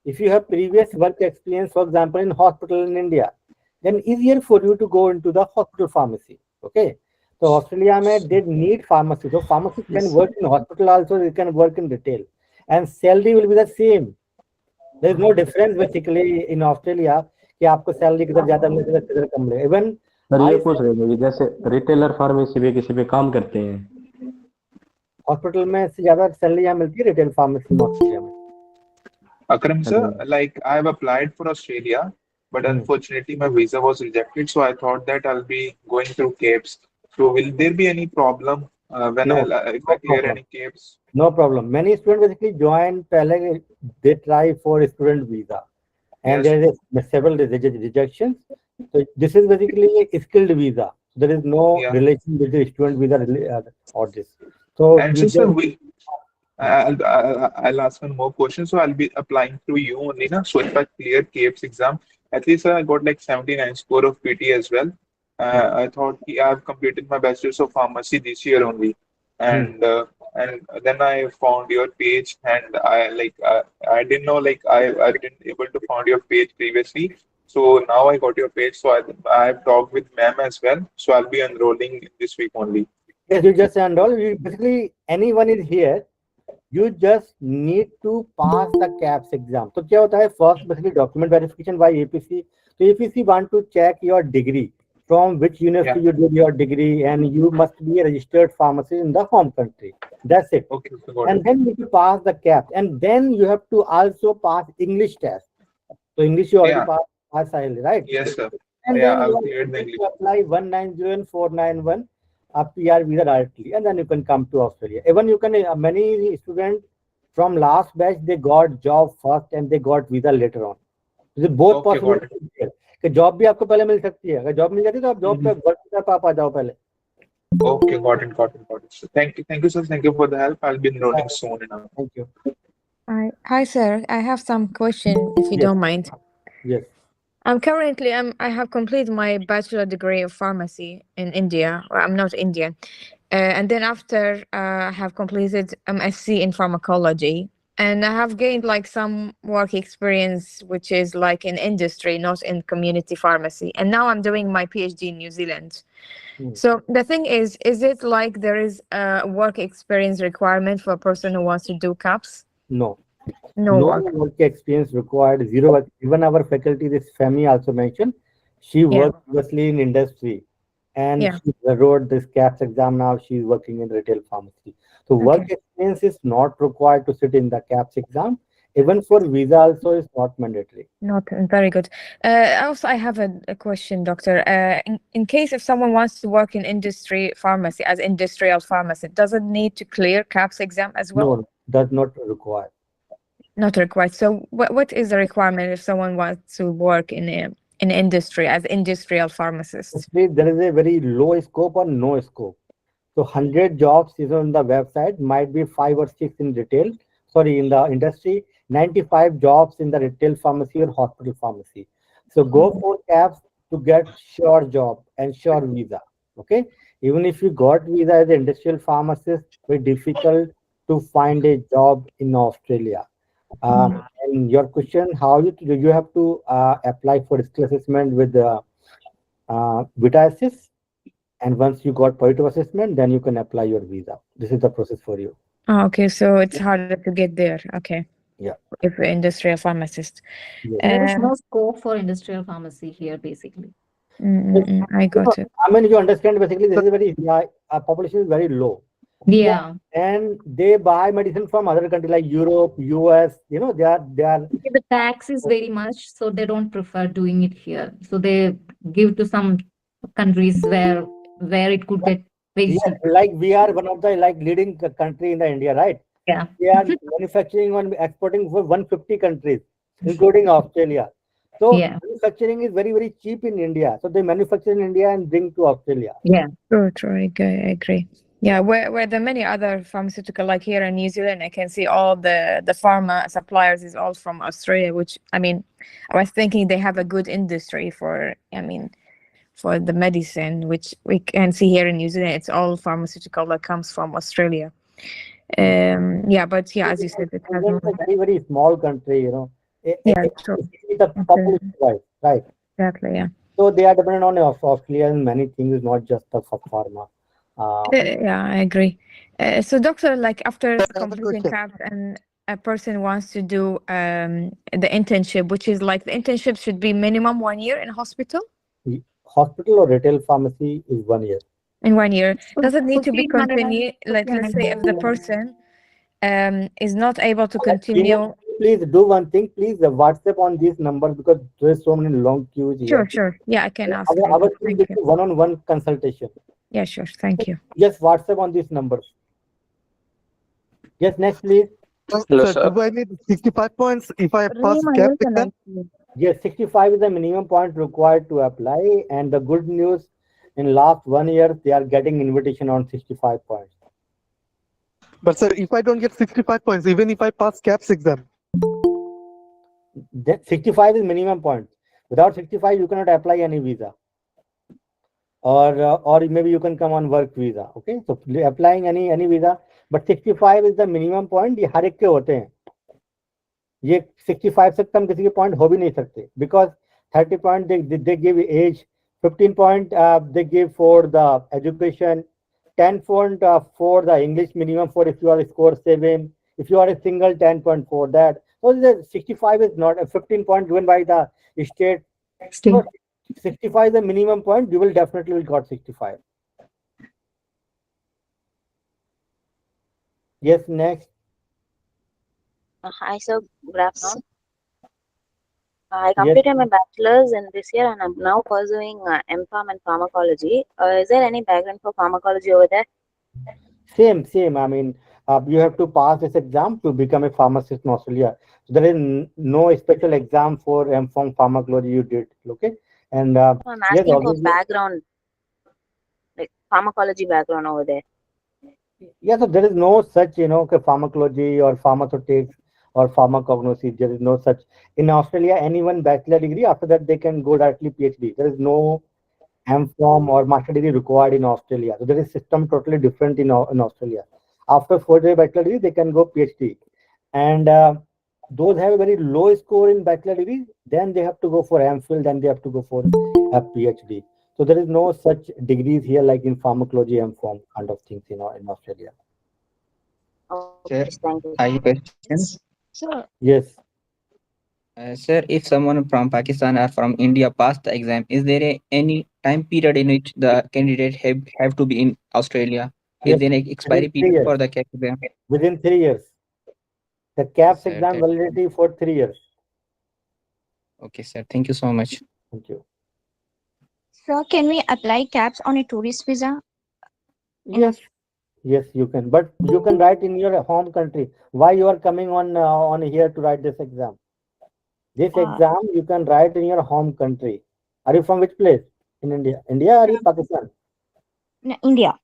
If you have previous work experience, for example, in hospital in India, then easier for you to go into the hospital pharmacy. Okay? So Australia में they need pharmacy. So pharmacists can work in hospital also, they can work in retail. And salary will be the same. There is no difference basically in Australia कि आपको salary किधर ज्यादा मिले किधर कम मिले. Even sir ये पूछ रहे थे कि जैसे रिटेलर फार्मेसी भी किसी पे काम करते हैं, हॉस्पिटल में से ज्यादा सैलरी यहाँ मिलती है रिटेल फार्मेसी में ऑस्ट्रेलिया में. Akram sir, like I have applied for Australia, but unfortunately my visa was rejected. So I thought that I'll be going through KAPS. So will there be any problem when No, if I clear any KAPS? No problem. Many students basically join पहले they try for student visa, and there is several rejections. So this is basically a skilled visa. There is no relation with the student visa or this. So And you so sir, just, I'll ask one more question. So I'll be applying through you only, na? So if I clear KAPS exam, at least I got like 79 score of PT as well. I thought I've completed my bachelor's of pharmacy this year only, and then I found your page, and I didn't know like I didn't able to find your page previously. So now I got your page. So I have talked with ma'am as well. So I'll be enrolling this week only. yes, you just enroll. You basically anyone is here. You just need to pass the KAPS exam. तो क्या होता है? First basically document verification by APC. So APC want to check your degree, from which university you did your degree, and you must be a registered pharmacist in the home country. That's it. Okay. And then you pass the KAPS, and then you have to also pass English test. So English you already passed, right? Yes, sir. And Yeah, then I've you cleared the have English. to apply 190 and 491 a PR visa directly, and then you can come to Australia. Even you can many students from last batch they got job first and they got visa later on. So both possible कि job भी आपको पहले मिल सकती है. अगर job मिल जाती है तो आप जॉब पे वर्क कर पा जाओ पहले. Okay, got it. So thank you, sir. Thank you for the help. I'll be enrolling soon enough. Thank you. Hi, sir. I have some question, if you don't mind. Yes. I have completed my bachelor degree of pharmacy in India. Well, I'm not Indian. And then after I have completed MSc in pharmacology, and I have gained like some work experience, which is like in industry, not in community pharmacy. And now I'm doing my PhD in New Zealand. So the thing is it like there is a work experience requirement for a person who wants to do KAPS? No. No work experience required. Zero work. Even our faculty, this Femi also mentioned, she worked previously in industry, and she wrote this KAPS exam. Now she's working in retail pharmacy. So work experience is not required to sit in the KAPS exam. Even for visa also is not mandatory. Not very good. Also, I have a question, doctor. In case if someone wants to work in industry pharmacy as industrial pharmacist, does it need to clear KAPS exam as well? No, does not require. Not required. So what is the requirement if someone wants to work in industry as industrial pharmacist? There is a very low scope or no scope. So 100 jobs is on the website, might be 5 or 6 in retail. Sorry, in the industry, 95 jobs in the retail pharmacy or hospital pharmacy. So go for KAPS to get sure job and sure visa. Okay. Even if you got visa as an industrial pharmacist, very difficult to find a job in Australia. And your question, how you have to apply for skill assessment with Vita Assist, and once you got positive assessment, then you can apply your visa. This is the process for you. Oh, okay, so it's harder to get there. Okay. Yeah. if we're industrial pharmacist. Yes. There is no scope for industrial pharmacy here, basically. I got it. I mean, you understand, basically, this is very, our population is very low. Yeah. And they buy medicine from other countries like Europe, US, you know, they are. The tax is very much, so they don't prefer doing it here. So they give to some countries where it could get very Yeah, cheap. like we are one of the like leading country in the India, right? Yeah. They are manufacturing and exporting for 150 countries, including Australia. So Yeah. manufacturing is very, very cheap in India. So they manufacture in India and bring to Australia. Yeah. True. I agree. Yeah, where there are many other pharmaceutical, like here in New Zealand, I can see all the pharma suppliers is all from Australia, which, I mean, I was thinking they have a good industry for, I mean, for the medicine, which we can see here in New Zealand. It's all pharmaceutical that comes from Australia. Yeah, but yeah, as you said, it has It's a very, very small country, you know. Yeah, true. The population wise, right? Exactly, yeah. So they are dependent on Australia and many things, not just the pharma. Yeah, I agree. So, doctor, like after have a completing question. CAPS and a person wants to do the internship, which is like the internship should be minimum 1 year in hospital? Hospital or retail pharmacy is 1 year. In 1 year. Does it need to be 1500 continued? Like, let's say if the person is not able to continue. Please do one thing. Please WhatsApp on these numbers because there's so many long queues here. Sure. Yeah, I can ask Our later. team Thank gives you. you one-on-one consultation. Yeah, sure. Thank you. Just WhatsApp on these numbers. Yes, next please. Hello, Sir, sir. do I need 65 points if I pass CAPS exam? Yes, 65 is the minimum point required to apply. And the good news, in last 1 year, they are getting invitation on 65 points. But sir, if I don't get 65 points, even if I pass CAPS exam, Then 65 is minimum point. Without 65, you cannot apply any visa. Or maybe you can come on work visa. Okay, so applying any visa, but 65 is the minimum point. ये हर एक के होते हैं. ये 65 से कम किसी के point हो भी नहीं सकते because 30 point they give age, 15 point they give for the education, 10 point for the English minimum for if you are score 7, if you are a single 10 point for that. So the 65 is not a 15 point given by the state. So 65 is the minimum point. You will definitely got 65. Yes, next. Hi, sir. Good afternoon. I completed my bachelor's in this year and I'm now pursuing MPharm and pharmacology. Is there any background for pharmacology over there? Same. I mean, you have to pass this exam to become a pharmacist in Australia. So there is no special exam for MPharm pharmacology you did. Okay, and I'm yes, asking for obviously. background, like pharmacology background over there. Yeah, so there is no such, pharmacology or pharmaceutics or pharmacognosy. There is no such. In Australia, anyone bachelor degree, after that they can go directly PhD. There is no MPharm or master degree required in Australia. So there is system totally different in Australia. After 4 year bachelor degree, they can go PhD. And those have a very low score in bachelor degree, then they have to go for MPhil, then they have to go for a PhD. So there is no such degrees here like in pharmacology, MPharm kind of things in Australia. Okay, thank you. I have questions. Sure. Yes. Sir, if someone from Pakistan or from India passed the exam, is there any time period in which the candidate have to be in Australia? Is Yes, there an expiry within 3 period years. for the CAPS exam? Within 3 years. The CAPS Sir, exam that- validity for 3 years. Okay, sir. Thank you so much. Thank you. So can we apply CAPS on a tourist visa? Yes. Yes, you can. But you can write in your home country. Why you are coming on here to write this exam? This exam you can write in your home country. Are you from which place? In India? India or in Pakistan? No, India.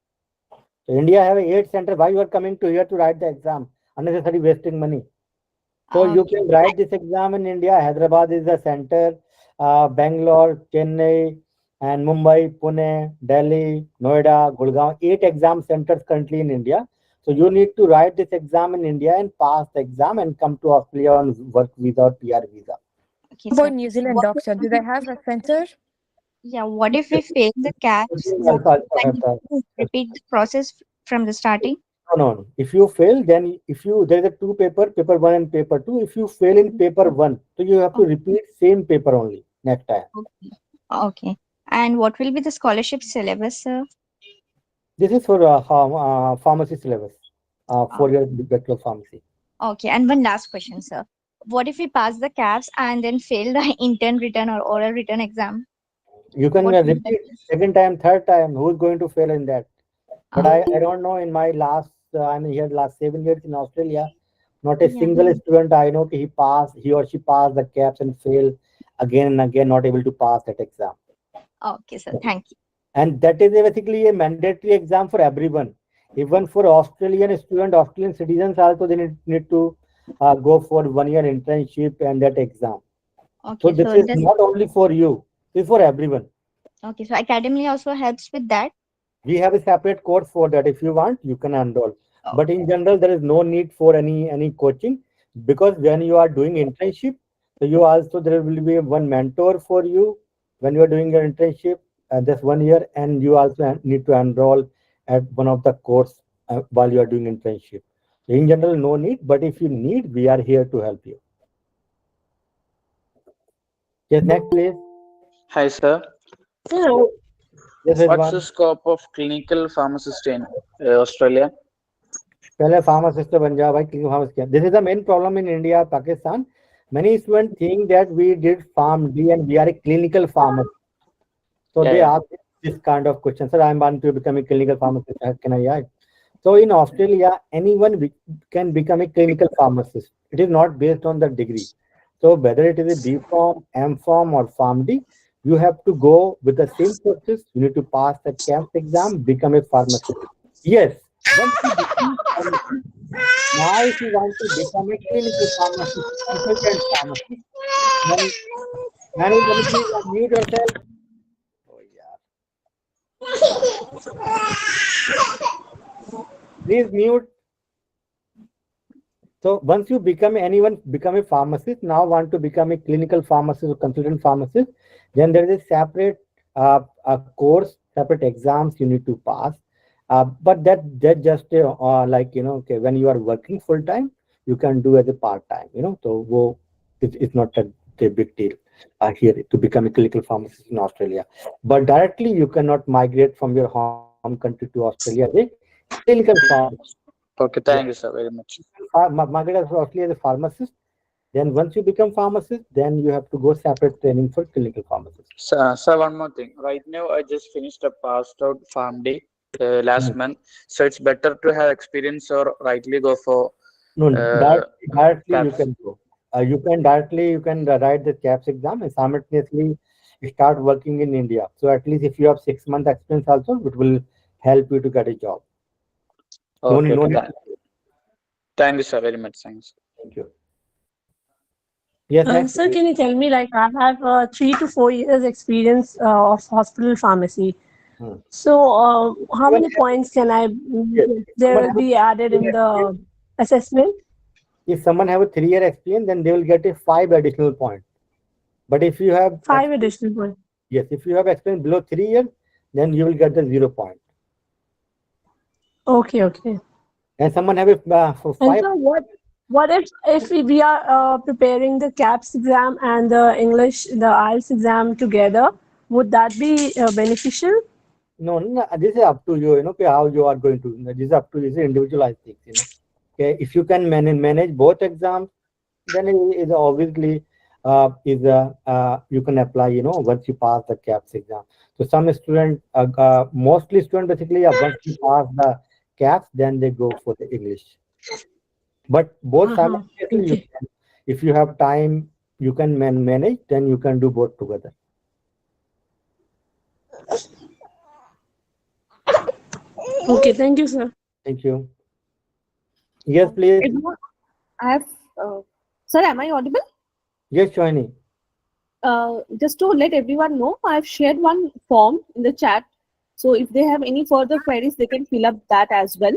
So India have 8 center. Why you are coming to here to write the exam? Unnecessary wasting money. So you can write this exam in India. Hyderabad is the center. Bangalore, Chennai, and Mumbai, Pune, Delhi, Noida, Gurgaon. 8 exam centers currently in India. So you need to write this exam in India and pass the exam and come to Australia on work visa or PR visa. Okay, For so New Zealand, doctor, do they have a center? yeah, what if we fail the CAPS? Yes, Can you repeat the process from the starting? No. If you fail, then there is a two paper 1 and paper 2. If you fail in paper 1, so you have to repeat same paper only next time. Okay. Okay. And what will be the scholarship syllabus, sir? This is for pharmacy syllabus, 4 years Bachelor of Pharmacy. Okay. And one last question, sir. What if we pass the CAPS and then fail the intern written or oral written exam? You can What will be the repeat second time, third time. Who's going to fail in that? But I don't know. In my last, I'm here last 7 years in Australia. Not a Yeah. single student I know he or she passed the CAPS and fail again and again, not able to pass that exam. Okay, sir. Thank you. And that is basically a mandatory exam for everyone. Even for Australian student, Australian citizens also, they need to go for 1 year internship and that exam. Okay. So this So is does not only for you, it's for everyone. okay. So Academically also helps with that. We have a separate course for that. If you want, you can enroll. But in general, there is no need for any coaching, because when you are doing internship, so you also, there will be one mentor for you when you are doing your internship, just 1 year, and you also need to enroll at one of the course while you are doing internship. So in general, no need, but if you need, we are here to help you. Yes, next please. Hi, sir. Hello. Yes, What's the Ridwan. scope of clinical pharmacist in Australia? पहले pharmacist बन जाओ भाई, clinical pharmacist. This is the main problem in India, Pakistan. Many students think that we did PharmD and we are a clinical pharmacist. So Yeah, they yeah. ask this kind of question. Sir, I want to become a clinical pharmacist. Can I add? So in Australia, anyone can become a clinical pharmacist. It is not based on the degree. So whether it is a B Pharm, M Pharm, or PharmD, you have to go with the same process. You need to pass the CAPS exam, become a pharmacist. Yes. Once you become pharmacist, now if you want to become a clinical pharmacist, consultant pharmacist, then Manu, can you please unmute yourself? Please mute. So once you become a pharmacist, now want to become a clinical pharmacist or consultant pharmacist, then there is a separate a course, separate exams you need to pass. But that just like, okay, when you are working full time, you can do as a part time. So it's not a big deal here to become a clinical pharmacist in Australia. But directly you cannot migrate from your home country to Australia as a clinical pharmacist. Okay, Yeah. thank you, sir, very much. Market as Australia as a pharmacist. Then once you become pharmacist, then you have to go separate training for clinical pharmacist. Sir, one more thing. Right now, I just finished a passed out farm day last month, so it's better to have experience or rightly go for No, directly you CAPS. can go. You can write the CAPS exam and simultaneously start working in India. So at least if you have 6 month experience also, it will help you to get a job. Okay, No okay. need. Thank you, sir, very much. Thanks. Thank you. Yes, next. Sir, can you tell me, like, I have 3 to 4 years experience of hospital pharmacy. So, how many points can there will be added in the assessment? If someone have a 3 year experience, then they will get a 5 additional points. But if you have 5 additional points. Yes, if you have experience below 3 years, then you will get the 0 point. Okay, okay. And someone have a for 5. And so what if we are preparing the CAPS exam and the English, the IELTS exam together? Would that be beneficial? No, this is up to you. Okay, how you are going to. This is up to you. This is individualized things. Okay, if you can manage both exams, then it is obviously you can apply. Once you pass the CAPS exam. So some student, mostly student basically, once you pass the CAPS, then they go for the English. But both simultaneously, you can. If you have time, you can manage. Then you can do both together. Okay, thank you, sir. Thank you. Yes, please. I have, sir, am I audible? Yes, Shoini. Just to let everyone know, I've shared one form in the chat. So if they have any further queries, they can fill up that as well.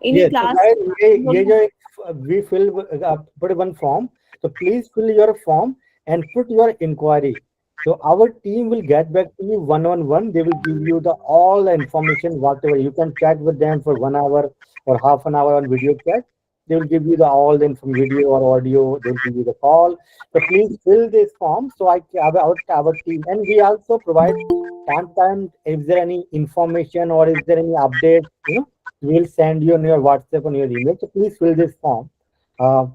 Any class? We put one form. So please fill your form and put your inquiry. So our team will get back to you one-on-one. They will give you the all the information, whatever. You can chat with them for 1 hour or half an hour on video chat. They will give you the all the video or audio. They will give you the call. So please fill this form. So our team, and we also provide time to time if there any information or is there any update. We will send you on your WhatsApp on your email. So please fill this form. Uh,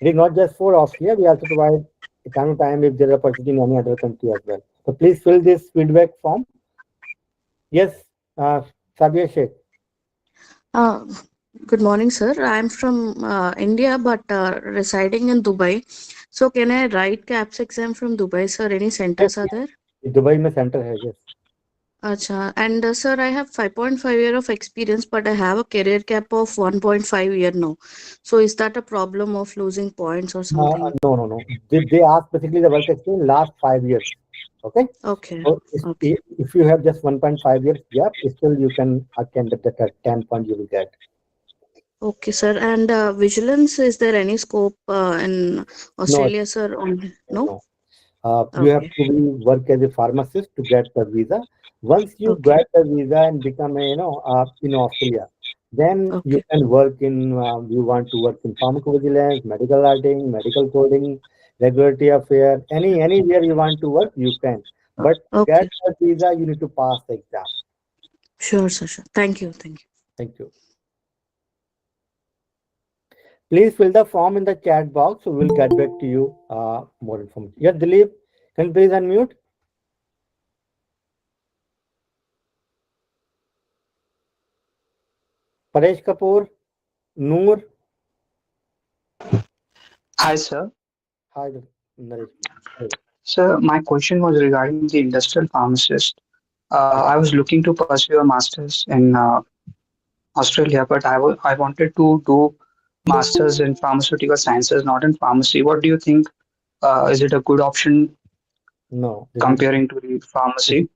it is not just for Austria. We also provide time to time if there is opportunity in any other country as well. So please fill this feedback form. Yes, Sabia Sheikh. Uh, Good morning, sir. I'm from India, but residing in Dubai. So can I write CAPS exam from Dubai, sir? Any centers are there? Dubai में center है, yes. Acha. And sir, I have 5.5 year of experience, but I have a career gap of 1.5 year now. So is that a problem of losing points or something? No. They ask basically the work experience last 5 years. Okay. Okay. So Okay. if you have just 1.5 years gap, still you can attempt that 10 point you will get. Okay, sir. And vigilance, is there any scope in Australia, sir? No? You have Okay. to work as a pharmacist to get the visa. Once you Okay. get the visa and become a in Australia, then you can work in. You want to work in pharmacovigilance, medical writing, medical coding, regulatory affair, anywhere you want to work, you can. But to get the visa, you need to pass the exam. Sure, sir. Sure. Thank you. Thank you. Thank you. Please fill the form in the chat box. So we'll get back to you more information. Yes, Dilip, can you please unmute? Paresh Kapoor, Noor. Hi, sir. Hi, Naresh. Sir, my question was regarding the industrial pharmacist. I was looking to pursue a master's in Australia, but I wanted to do master's in pharmaceutical sciences, not in pharmacy. What do you think? Is it a good option No. comparing to the pharmacy?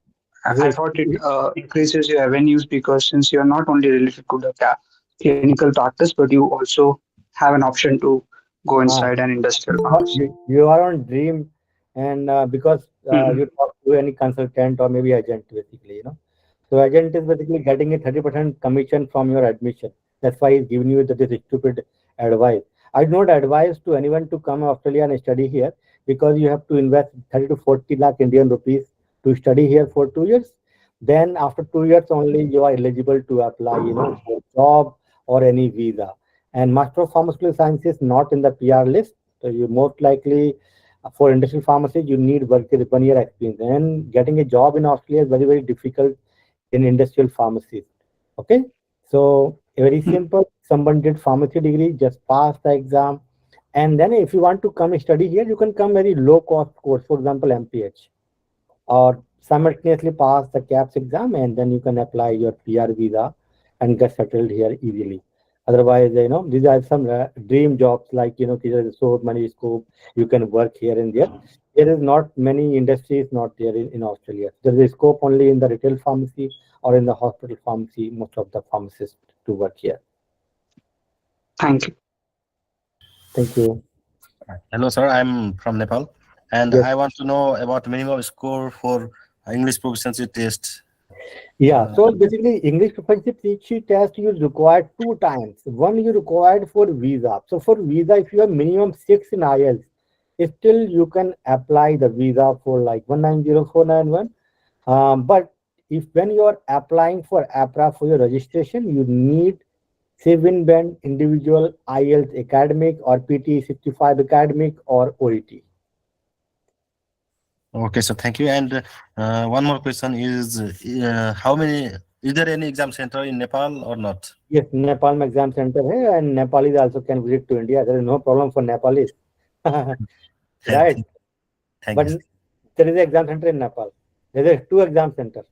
I thought it increases your avenues because since you're not only related to the clinical practice, but you also have an option to go inside an industrial pharmacy. You are on dream, and because you talk to any consultant or maybe agent, basically. So agent is basically getting a 30% commission from your admission. That's why he's giving you this stupid advice. I do not advise to anyone to come Australia and study here because you have to invest 30 to 40 lakh Indian rupees to study here for 2 years. Then after 2 years only you are eligible to apply, for job or any visa. And Master of Pharmaceutical Sciences not in the PR list. So you most likely for industrial pharmacy you need work with 1 year experience. And getting a job in Australia is very, very difficult in industrial pharmacy. Okay. So very simple. Someone did pharmacy degree, just pass the exam. And then if you want to come study here, you can come very low cost course, for example, MPH, or simultaneously pass the CAPS exam, and then you can apply your PR visa and get settled here easily. Otherwise, these are some dream jobs like, there is so many scope, you can work here and there. There is not many industries not there in Australia. There is a scope only in the retail pharmacy or in the hospital pharmacy, most of the pharmacists to work here. Thank you. Thank you. Hello, sir. I'm from Nepal, and Yes. I want to know about minimum score for English proficiency test. Yeah, so basically English proficiency test you required 2 times. One you required for visa. So for visa, if you have minimum 6 in IELTS, still you can apply the visa for like 190491. But if when you are applying for APRA for your registration, you need 7 band individual IELTS academic or PT 65 academic or OET. Okay, so thank you. And one more question is, how many? Is there any exam center in Nepal or not? Yes, Nepal में exam center है, and Nepalis also can visit to India. There is no problem for Nepalis. Right? But there is an exam center in Nepal. There is 2 exam centers.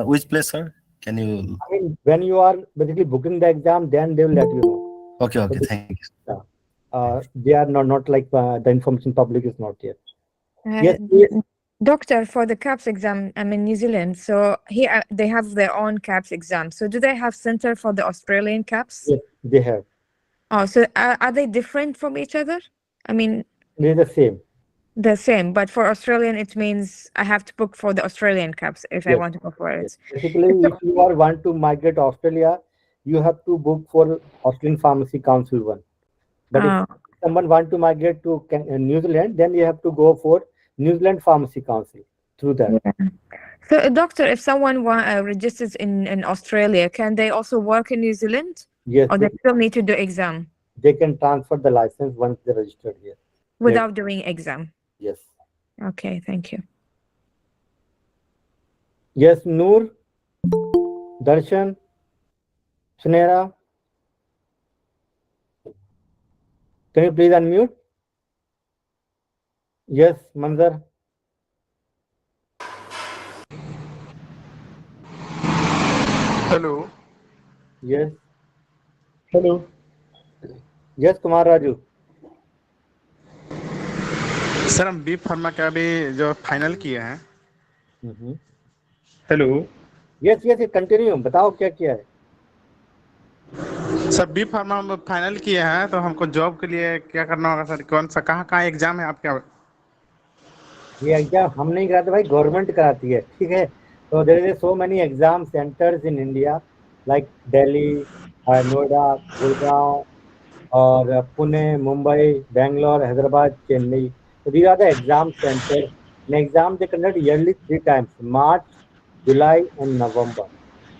Which place, sir? Can you? I mean, when you are basically booking the exam, then they will let you know. Okay, thank you. They are not like the information public is not yet. Yes, Doctor, for the CAPS exam, I'm in New Zealand, so here they have their own CAPS exam. So do they have center for the Australian CAPS? Yes, they have. Oh, so are they different from each other? I mean, they're the same. The same, but for Australian, it means I have to book for the Australian CAPS if I Yes. want to go for it. Basically, if you are want to migrate to Australia, you have to book for Australian Pharmacy Council one. But if someone want to migrate to New Zealand, then you have to go for New Zealand Pharmacy Council through that. Yeah. So, doctor, if someone registers in Australia, can they also work in New Zealand? Yes, Or they still need to do exam they can transfer the license once they registered here. without doing exam? Yes. Okay, thank you. Yes, Noor, Darshan, Sunera. Can you please unmute? Yes, Manzar. Hello. Yes. Hello. Yes, Kumar Raju. Sir हम B pharma का भी जो final किए हैं. Hello. Yes yes continue बताओ क्या किया है. सर बी फार्मा हम फाइनल किए हैं तो हमको जॉब के लिए क्या करना होगा सर. कौन सा कहाँ एग्जाम है आपका. ये एग्जाम हम नहीं कराते भाई, गवर्नमेंट कराती है. ठीक है. तो there is so many exam centers in India like Delhi, Noida, Gurgaon और Pune, Mumbai, Bangalore, Hyderabad, Chennai. So these are the exam centers. An exam they conduct yearly 3 times: March, July, and November.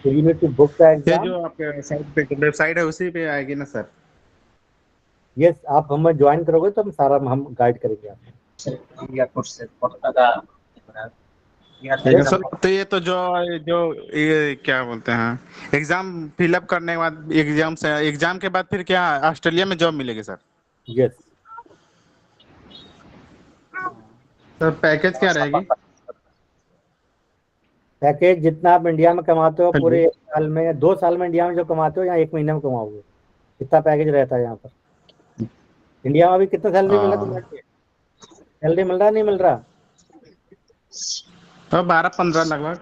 So you need to book the ये exam. जो आपके site पे website है उसी पे आएगी ना सर. Yes, आप हमें ज्वाइन करोगे तो हम सारा हम गाइड करेंगे आपको. सर तो ये तो जो ये क्या बोलते हैं एग्जाम फिलअप करने के बाद एग्जाम के बाद फिर क्या ऑस्ट्रेलिया में जॉब मिलेगी सर. यस. सर पैकेज क्या रहेगी. पैकेज जितना आप इंडिया में कमाते हो पूरे 1 साल में, 2 साल में इंडिया में जो कमाते हो या 1 महीने में कमाओगे, कितना पैकेज रहता है यहाँ पर. इंडिया में भी कितना सैलरी मिल रहा है. सैलरी मिल रहा नहीं मिल रहा. 12-15 लगभग.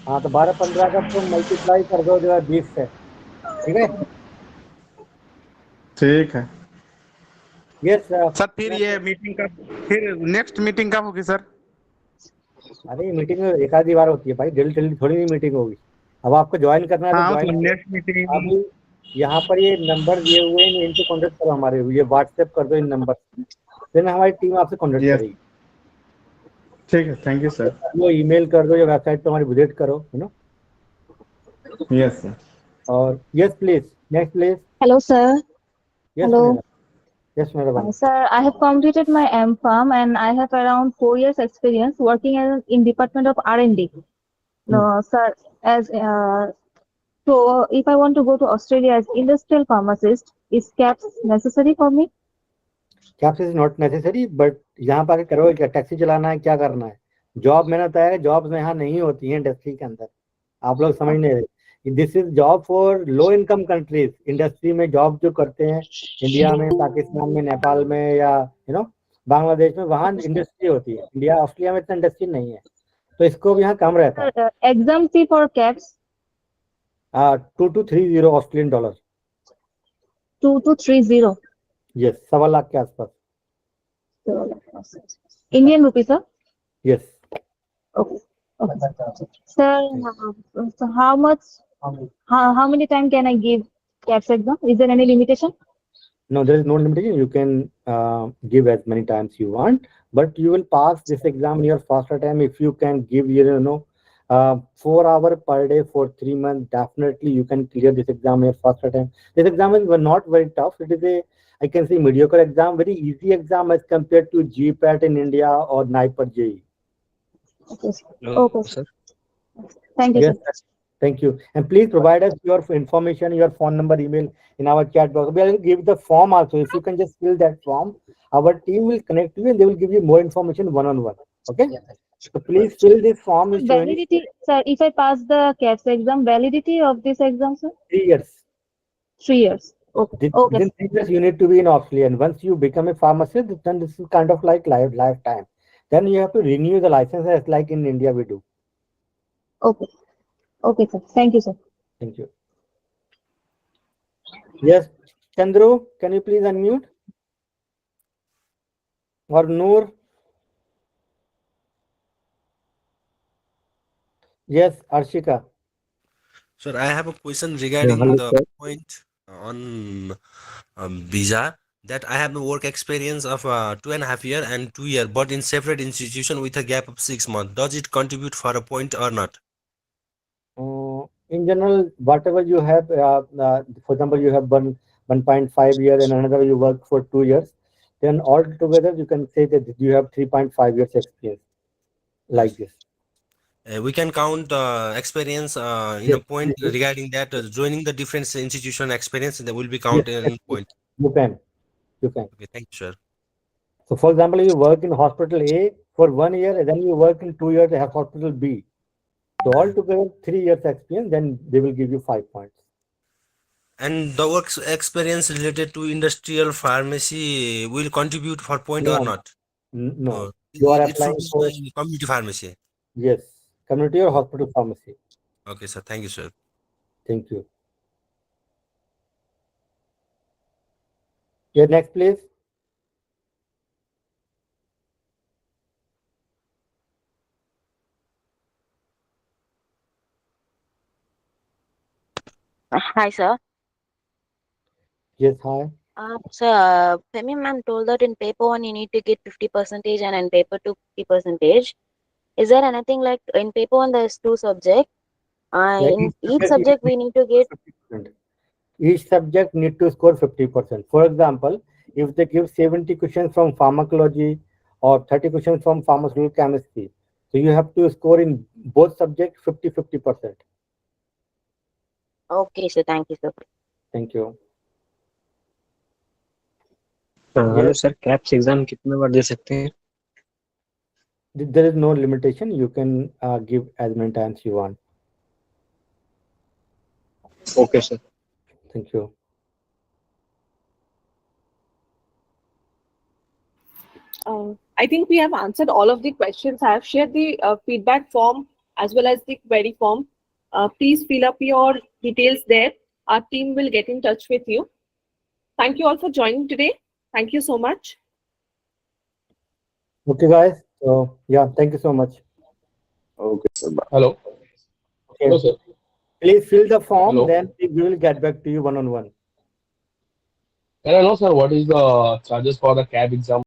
हाँ तो 12-15 का तुम मल्टीप्लाई कर दो 20 से. ठीक है. ठीक है. यस सर फिर ये मीटिंग का फिर नेक्स्ट मीटिंग कब होगी सर. अरे मीटिंग एक आधी बार होती है भाई, जल्दी थोड़ी नहीं मीटिंग होगी. अब आपको ज्वाइन करना है तो ज्वाइन. नेक्स्ट मीटिंग अभी यहाँ पर ये नंबर दिए हुए हैं, इनसे कॉन्टेक्ट करो हमारे. ये व्हाट्सएप कर दो इन नंबर, फिर हमारी टीम आपसे कॉन्टेक्ट करेगी. ठीक है. Thank you sir. वो ईमेल कर दो या वेबसाइट पे हमारी विजिट करो. You know. Yes sir. और yes please next please. Hello, sir. Yes, Hello. madam. Yes, madam. Sir, I have completed my M.Pharm and I have around 4 years experience working in Department of R&D. No, sir, as so if I want to go to Australia as industrial pharmacist, is CAPS necessary for me? CAPS is not necessary, but यहाँ पर करोगे क्या, taxi चलाना है, क्या करना है. Job मैंने बताया है, जॉब्स यहाँ नहीं होती हैं इंडस्ट्री के अंदर. आप लोग समझ नहीं रहे. This is job for low income countries. Industry में जॉब जो करते हैं इंडिया में, पाकिस्तान में, नेपाल में या बांग्लादेश में, वहाँ इंडस्ट्री होती है. इंडिया ऑस्ट्रेलिया में इतना इंडस्ट्री नहीं है, तो इसको भी यहाँ कम रहता है. Exam fee for CAPS? 2 to 30 Australian dollar. 2 to 30. Yes, 1.25 lakh के आसपास. Indian rupee, sir? Yes. Okay. Sir, so how much? How many time can I give CAPS exam? Is there any limitation? No, there is no limitation. You can give as many times you want, but you will pass this exam in your faster time if you can give 4 hours per day for 3 months. Definitely you can clear this exam in your faster time. This exam is not very tough. It is I can say mediocre exam, very easy exam as compared to GPAT in India or NIPER JEE. Okay. Okay, sir. Thank you, Yes, sir. thank you. And please provide us your information, your phone number, email in our chat box. We will give the form also. If you can just fill that form, our team will connect you and they will give you more information one-on-one. Okay? So please fill this form. Validity, sir, if I pass the CAPS exam, validity of this exam, sir? 3 years. 3 years. Okay. Okay. Within 3 years, you need to be in Australia. And once you become a pharmacist, then this is kind of like lifetime. Then you have to renew the license as like in India we do. Okay. Okay, sir. Thank you, sir. Thank you. Yes, Chandru, can you please unmute? Or Noor? Yes, Arshika. Sir, I have a question regarding hello, the sir. point on visa, that I have a work experience of 2.5 year and 2 year, but in separate institution with a gap of 6 months. Does it contribute for a point or not? In general, whatever you have, for example, you have 1.5 year and another you work for 2 years, then all together you can say that you have 3.5 years experience, like this. We can count experience in a Yes, point regarding that joining the different institution experience that will be yes, counted yes, in point. you can, you can. Okay, thank you, sir. So, for example, you work in hospital A for 1 year, and then you work in 2 years at hospital B. So altogether 3 years experience, then they will give you 5 points. And the work experience related to industrial pharmacy will contribute for point or No, not? no. No, You are it should applying be for, community pharmacy. yes, community or hospital pharmacy. Okay, sir. Thank you, sir. Thank you. Yeah, next, please. Hi, sir. Yes, hi. So, Femi ma'am told that in paper one you need to get 50 percentage and in paper two 50 percentage. Is there anything like in paper one there's two subjects? Yeah, In each subject we need to get. 50%. Each subject need to score 50%. For example, if they give 70 questions from pharmacology or 30 questions from pharmaceutical chemistry, so you have to score in both subjects 50%. Okay, sir. Thank you, sir. Thank you. Hello Yes, sir, caps exam कितने बार दे सकते हैं? there is no limitation. You can give as many times you want. Okay sir. Thank you. I think we have answered all of the questions. I have shared the feedback form as well as the query form. Please fill up your details there. Our team will get in touch with you. Thank you all for joining today. Thank you so much. Okay, guys. So yeah, thank you so much. Okay, sir. Bye. Hello. Okay. Hello, sir. Please fill the form. Hello. Then we will get back to you one-on-one. Can I know, sir, what is the charges for the CAB exam?